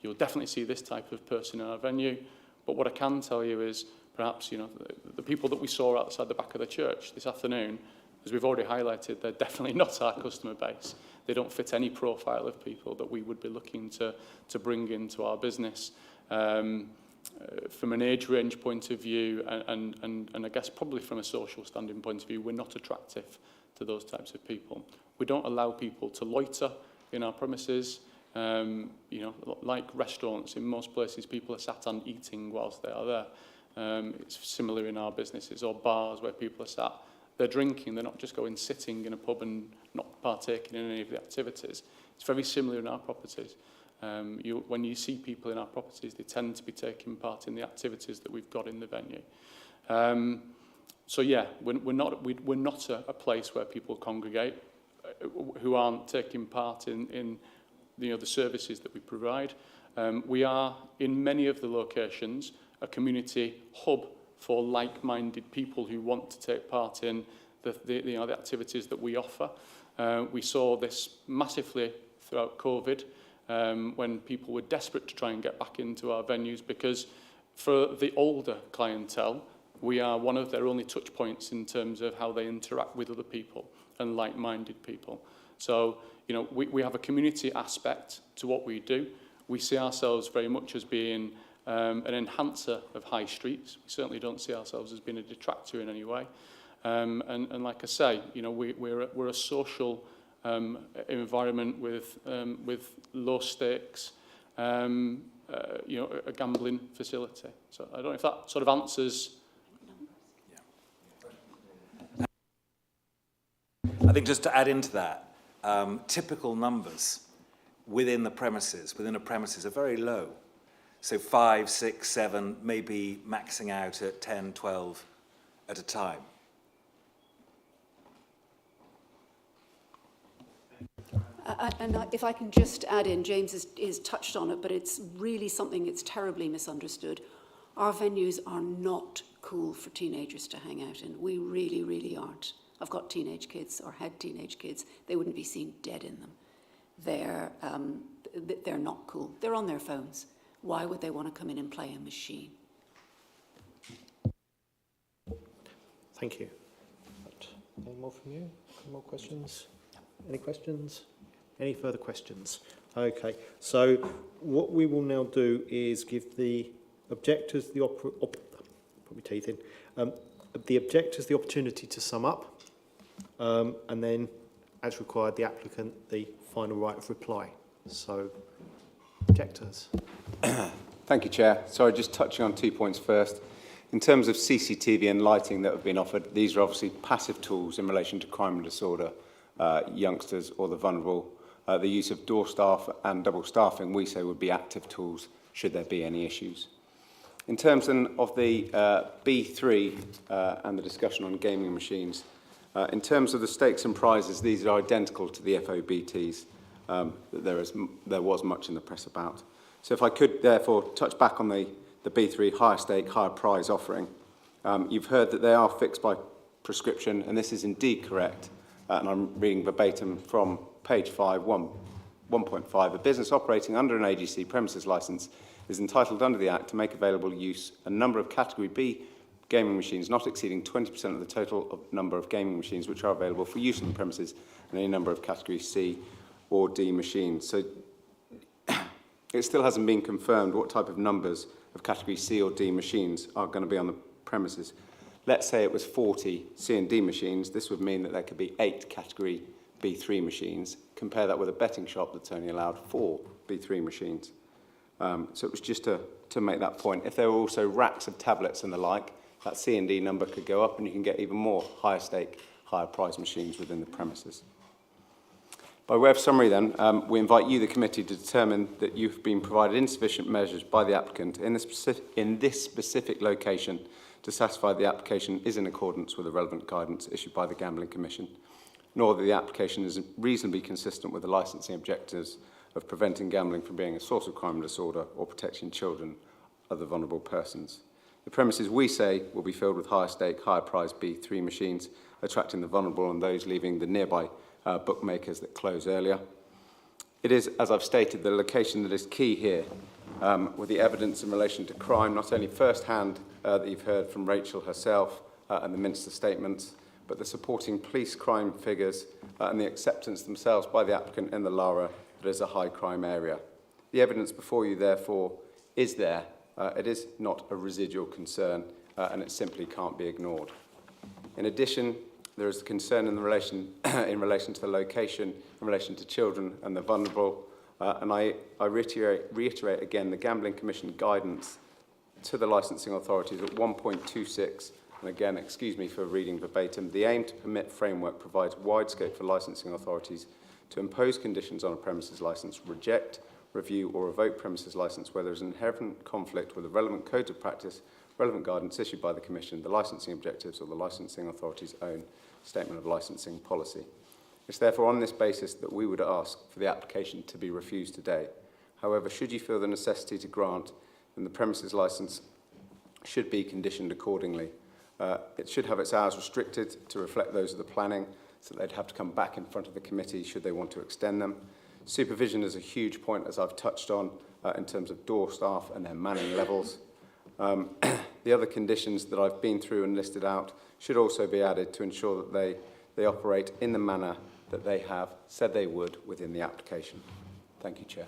you'll definitely see this type of person in our venue. But what I can tell you is perhaps, you know, the people that we saw outside the back of the church this afternoon, as we've already highlighted, they're definitely not our customer base. They don't fit any profile of people that we would be looking to bring into our business. From an age range point of view, and I guess probably from a social standing point of view, we're not attractive to those types of people. We don't allow people to loiter in our premises. You know, like restaurants, in most places people are sat and eating whilst they are there. It's similar in our businesses, or bars where people are sat. They're drinking, they're not just going sitting in a pub and not partaking in any of the activities. It's very similar in our properties. When you see people in our properties, they tend to be taking part in the activities that we've got in the venue. So yeah, we're not a place where people congregate who aren't taking part in you know, the services that we provide. We are, in many of the locations, a community hub for like-minded people who want to take part in the activities that we offer. We saw this massively throughout COVID when people were desperate to try and get back into our venues, because for the older clientele, We are one of their only touch points in terms of how they interact with other people and like-minded people. So, you know, we have a community aspect to what we do. We see ourselves very much as being an enhancer of high streets. We certainly don't see ourselves as being a detractor in any way. And like I say, you know, we're a social environment with low stakes, you know, a gambling facility. So I don't know if that sort of answers. I think just to add into that, typical numbers within a premises are very low. So 5, 6, 7, maybe maxing out at 10, 12 at a time. If I can just add in, James is touched on it, but it's really something that's terribly misunderstood. Our venues are not cool for teenagers to hang out in. We really, really aren't. I've got teenage kids, or had teenage kids. They wouldn't be seen dead in them. They're not cool. They're on their phones. Why would they want to come in and play a machine? Thank you. Any more from you? Any more questions? Any questions? Any further questions? Okay, so what we will now do is give the objectors the opportunity to sum up, and then, as required, the applicant the final right of reply. So, objectors. Thank you, Chair. Sorry, just touching on 2 points first. In terms of CCTV and lighting that have been offered, these are obviously passive tools in relation to crime and disorder, youngsters or the vulnerable. The use of door staff and double staffing, we say, would be active tools should there be any issues. In terms then of the B3 and the discussion on gaming machines, in terms of the stakes and prizes, these are identical to the FOBTs that there was much in the press about. So if I could therefore touch back on the B3 higher stake, higher prize offering, you've heard that they are fixed by prescription, and this is indeed correct. And I'm reading verbatim from page 5, 1.5. A business operating under an AGC premises licence is entitled under the Act to make available use a number of Category B gaming machines not exceeding 20% of the total number of gaming machines which are available for use on the premises, and any number of Category C or D machines. So it still hasn't been confirmed what type of numbers of Category C or D machines are going to be on the premises. Let's say it was 40 C and D machines. This would mean that there could be 8 Category B3 machines. Compare that with a betting shop that's only allowed 4 B3 machines. So it was just to make that point. If there were also racks of tablets and the like, that C and D number could go up and you can get even more higher stake, higher prize machines within the premises. By way of summary then, we invite you, the committee, to determine that you've been provided insufficient measures by the applicant in this specific location to satisfy the application is in accordance with the relevant guidance issued by the Gambling Commission, nor that the application is reasonably consistent with the licensing objectives of preventing gambling from being a source of crime and disorder or protecting children, other vulnerable persons. The premises, we say, will be filled with higher stake, higher prize B3 machines, attracting the vulnerable and those leaving the nearby bookmakers that close earlier. It is, as I've stated, the location that is key here, with the evidence in relation to crime, not only first-hand that you've heard from Rachel herself and the Minister's statements, but the supporting police crime figures and the acceptance themselves by the applicant in the LARA that is a high crime area. The evidence before you, therefore, is there. It is not a residual concern, and it simply can't be ignored. In addition, there is a concern in relation to the location, in relation to children and the vulnerable, and I reiterate again the Gambling Commission guidance to the licensing authorities at 1.26, and again, excuse me for reading verbatim, the aim to permit framework provides wide scope for licensing authorities to impose conditions on a premises licence, reject, review or revoke premises licence where there is an inherent conflict with the relevant codes of practice, relevant guidance issued by the Commission, the licensing objectives or the licensing authority's own statement of licensing policy. It's therefore on this basis that we would ask for the application to be refused today. However, should you feel the necessity to grant, then the premises licence should be conditioned accordingly. It should have its hours restricted to reflect those of the planning, so they'd have to come back in front of the committee should they want to extend them. Supervision is a huge point, as I've touched on, in terms of door staff and their manning levels. The the other conditions that I've been through and listed out should also be added to ensure that they operate in the manner that they have said they would within the application. Thank you, Chair.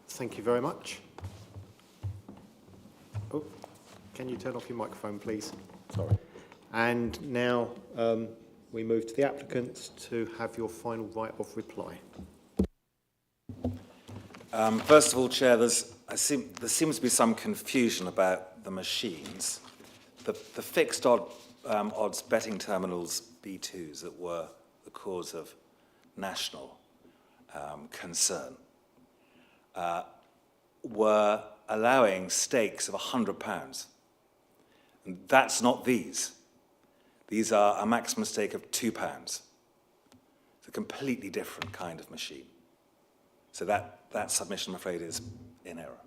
Thank you very much. Oh, can you turn off your microphone, please? Sorry. And now we move to the applicants to have your final right of reply. First of all, Chair, there seems to be some confusion about the machines. The fixed odds betting terminals B2s that were the cause of national concern were allowing stakes of £100. And that's not these. These are a maximum stake of £2. It's a completely different kind of machine. So that submission, I'm afraid, is in error.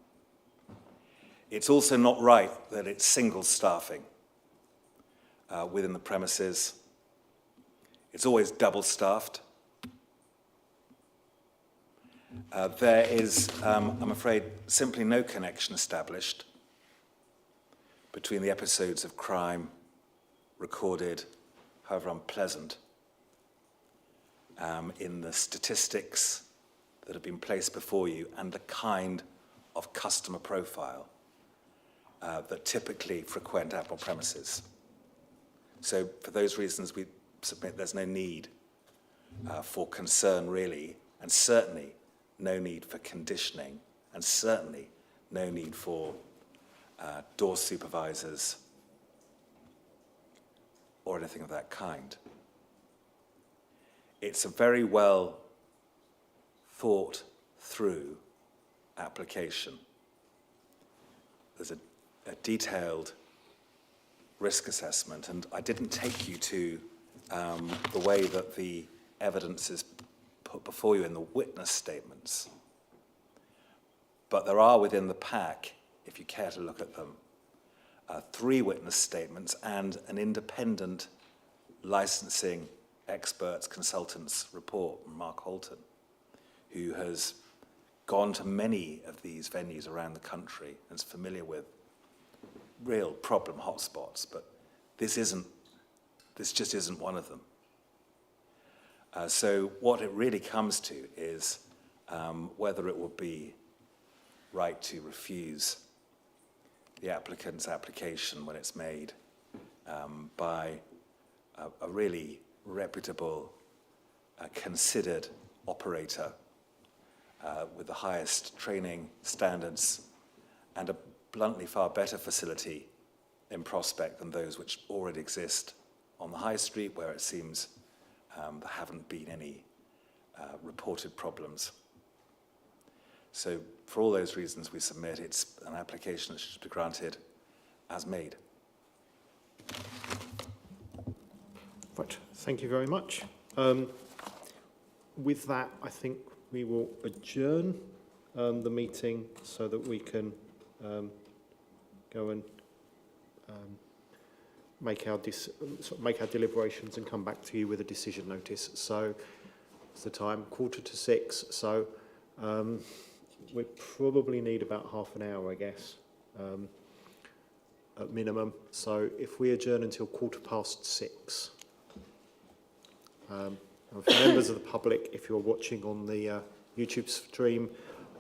It's also not right that it's single staffing within the premises. It's always double staffed. There is, I'm afraid, simply no connection established between the episodes of crime recorded, however unpleasant, in the statistics that have been placed before you and the kind of customer profile that typically frequent Apple premises. So for those reasons, we submit there's no need for concern, really, and certainly no need for conditioning, and certainly no need for door supervisors or anything of that kind. It's a very well thought through application. There's a detailed risk assessment, and I didn't take you to the way that the evidence is put before you in the witness statements. But there are within the pack, if you care to look at them, 3 witness statements and an independent licensing experts consultants report from Mark Holton, who has gone to many of these venues around the country and is familiar with real problem hotspots, but this just isn't one of them. So what it really comes to is whether it would be right to refuse the applicant's application when it's made by a really reputable, considered operator with the highest training standards and a bluntly far better facility in prospect than those which already exist on the high street, where it seems there haven't been any reported problems. So for all those reasons we submit, it's an application that should be granted as made. Right, thank you very much. With that, I think we will adjourn the meeting so that we can go and make our deliberations and come back to you with a decision notice. So it's the time 5:45. So we probably need about half an hour, I guess, at minimum. So if we adjourn until 5:45. And for members of the public, if you're watching on the YouTube stream,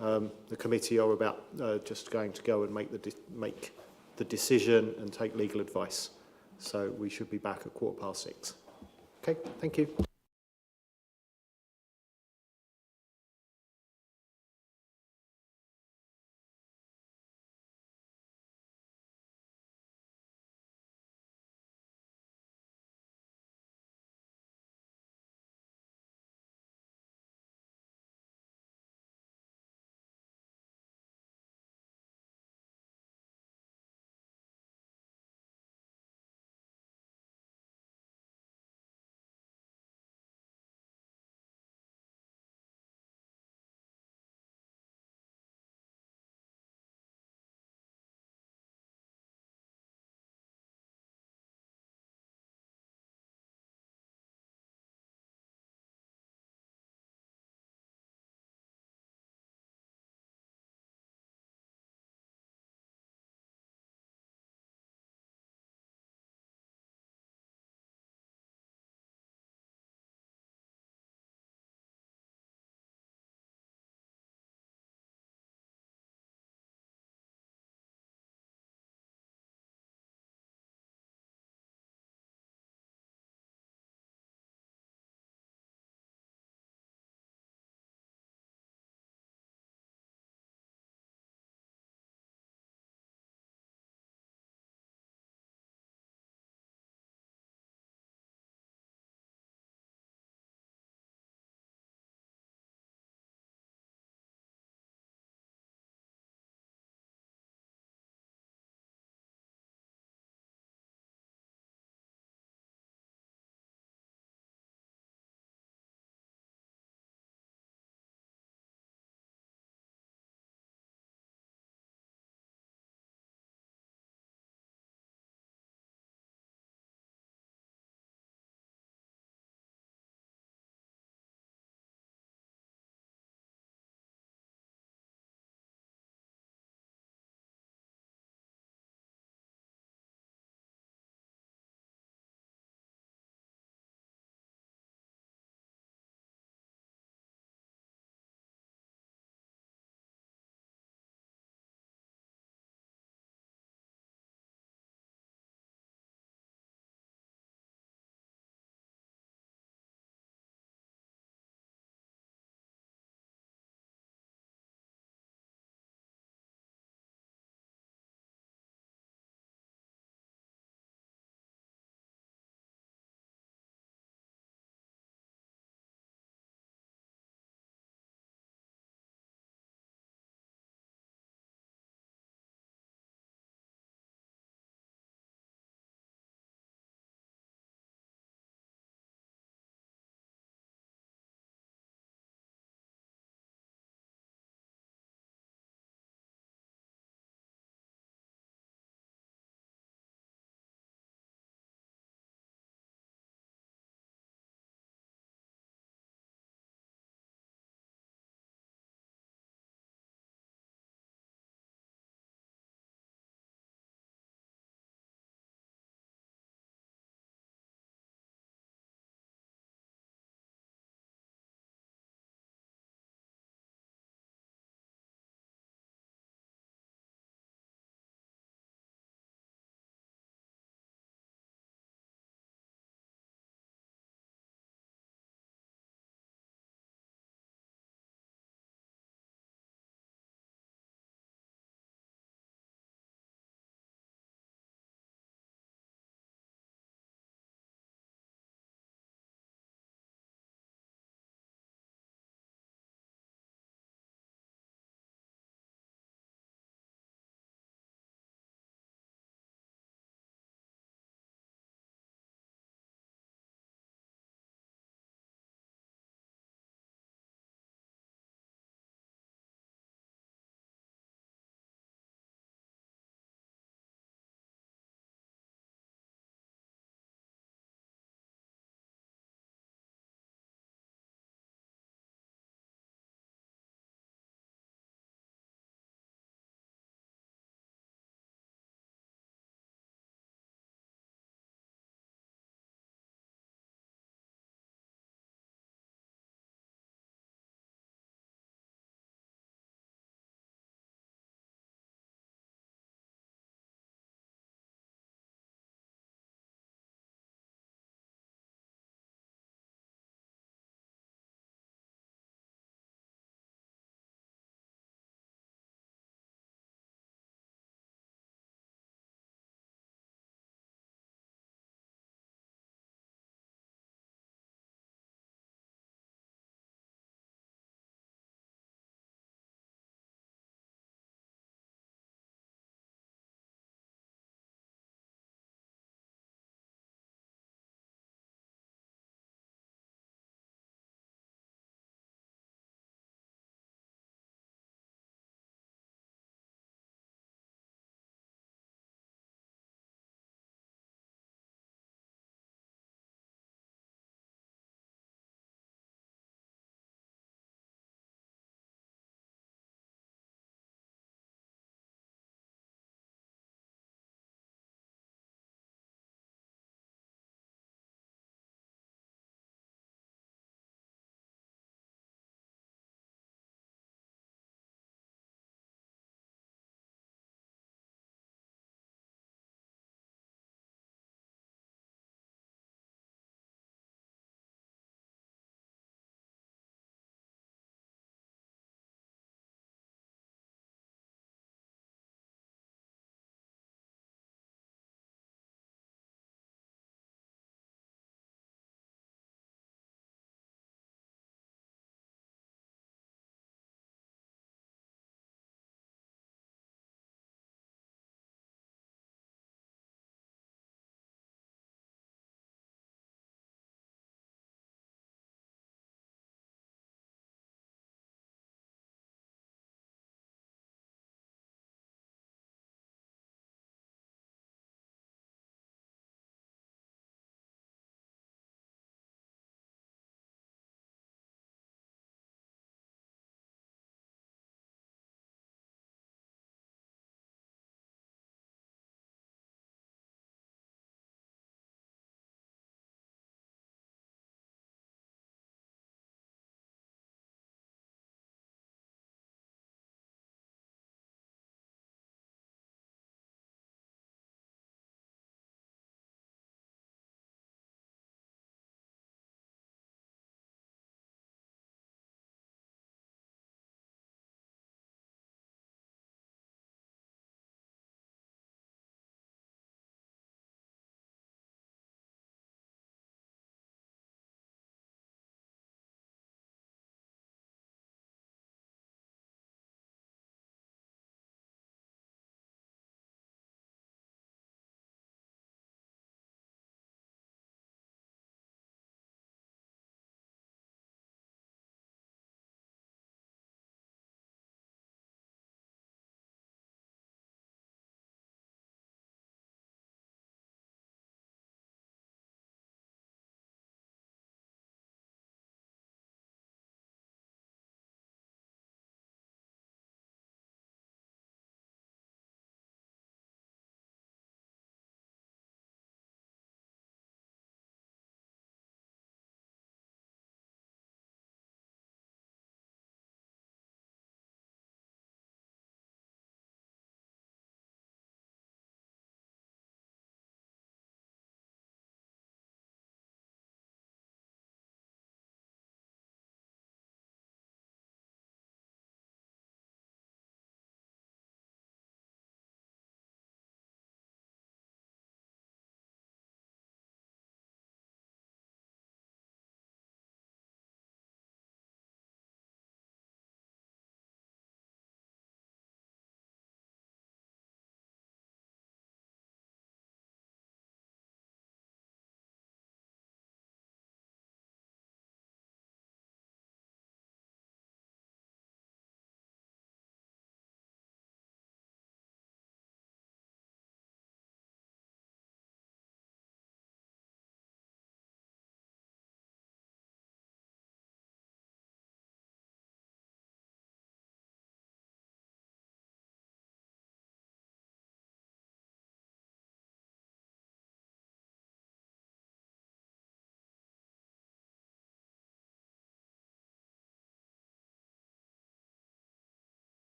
the committee are about just going to go and make the decision and take legal advice. So we should be back at 5:45. Okay, thank you.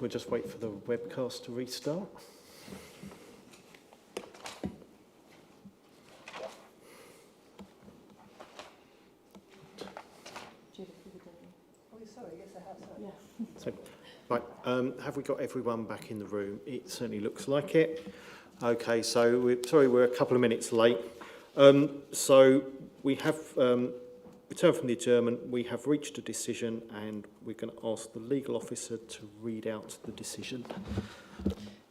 we'll just wait for the webcast to restart. So, right, have we got everyone back in the room? It certainly looks like it. Okay, so we're a couple of minutes late. So we have returned from the adjournment. We have reached a decision, and we're going to ask the legal officer to read out the decision.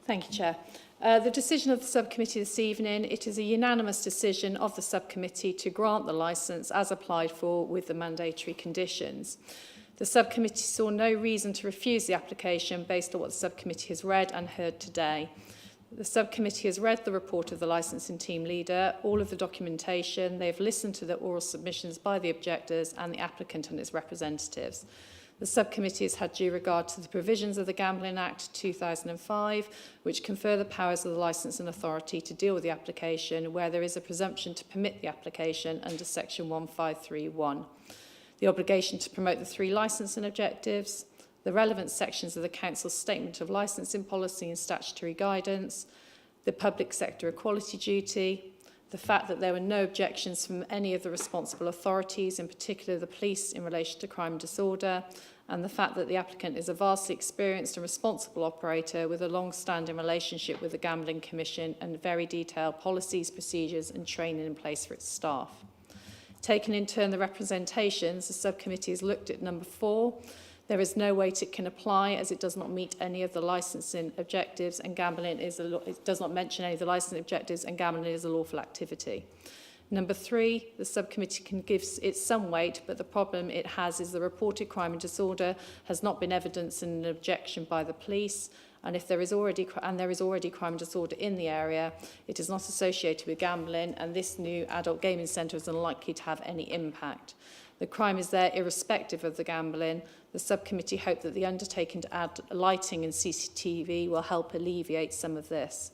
Thank you, Chair. The decision of the subcommittee this evening, it is a unanimous decision of the subcommittee to grant the licence as applied for with the mandatory conditions. The subcommittee saw no reason to refuse the application based on what the subcommittee has read and heard today. The subcommittee has read the report of the licensing team leader, all of the documentation. They have listened to the oral submissions by the objectors and the applicant and its representatives. The subcommittee has had due regard to the provisions of the Gambling Act 2005, which confer the powers of the licensing authority to deal with the application where there is a presumption to permit the application under section 1531. The obligation to promote the 3 licensing objectives, the relevant sections of the Council's Statement of Licensing Policy and Statutory Guidance, the public sector equality duty, the fact that there were no objections from any of the responsible authorities, in particular the police, in relation to crime and disorder, and the fact that the applicant is a vastly experienced and responsible operator with a long-standing relationship with the Gambling Commission and very detailed policies, procedures and training in place for its staff. Taken in turn the representations, the subcommittee has looked at number 4. There is no weight it can apply as it does not meet any of the licensing objectives and gambling is it does not mention any of the licensing objectives and gambling is a lawful activity. Number 3, the subcommittee can give it some weight, but the problem it has is the reported crime and disorder has not been evidenced in an objection by the police. And if there is already crime and disorder in the area, it is not associated with gambling, and this new adult gaming centre is unlikely to have any impact. The crime is there irrespective of the gambling. The subcommittee hope that the undertaking to add lighting and CCTV will help alleviate some of this.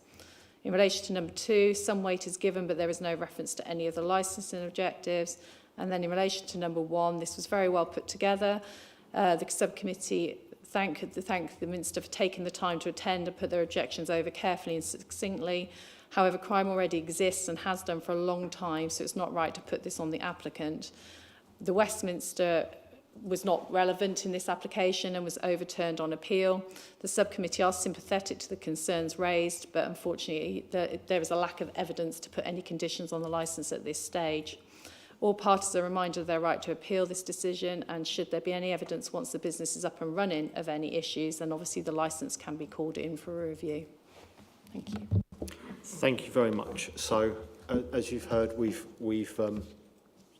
In relation to number 2, some weight is given, but there is no reference to any of the licensing objectives. And then in relation to number 1, this was very well put together. The subcommittee thank the Minister for taking the time to attend and put their objections over carefully and succinctly. However, crime already exists and has done for a long time, so it's not right to put this on the applicant. The Westminster was not relevant in this application and was overturned on appeal. The subcommittee are sympathetic to the concerns raised, but unfortunately there is a lack of evidence to put any conditions on the licence at this stage. All parties are reminded of their right to appeal this decision, and should there be any evidence once the business is up and running of any issues, then obviously the licence can be called in for a review. Thank you. Thank you very much. So, as you've heard, we've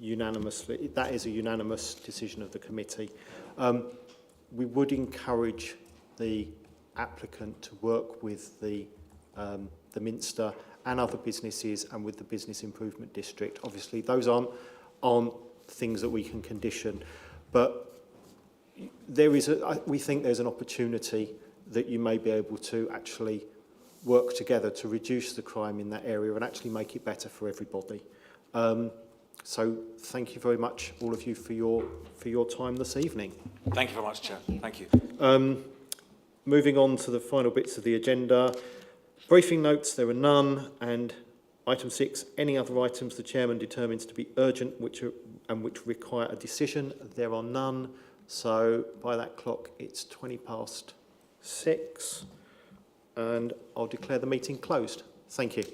unanimously, that is a unanimous decision of the committee. We would encourage the applicant to work with the Minster and other businesses and with the Business Improvement District. Obviously, those aren't things that we can condition, but we think there's an opportunity that you may be able to actually work together to reduce the crime in that area and actually make it better for everybody. So thank you very much, all of you, for your time this evening. Thank you very much, Chair. Thank you. Moving on to the final bits of the agenda. Briefing notes, there are none. And item 6, any other items the Chairman determines to be urgent which require a decision. There are none. So by that clock, it's 6:20, and I'll declare the meeting closed. Thank you.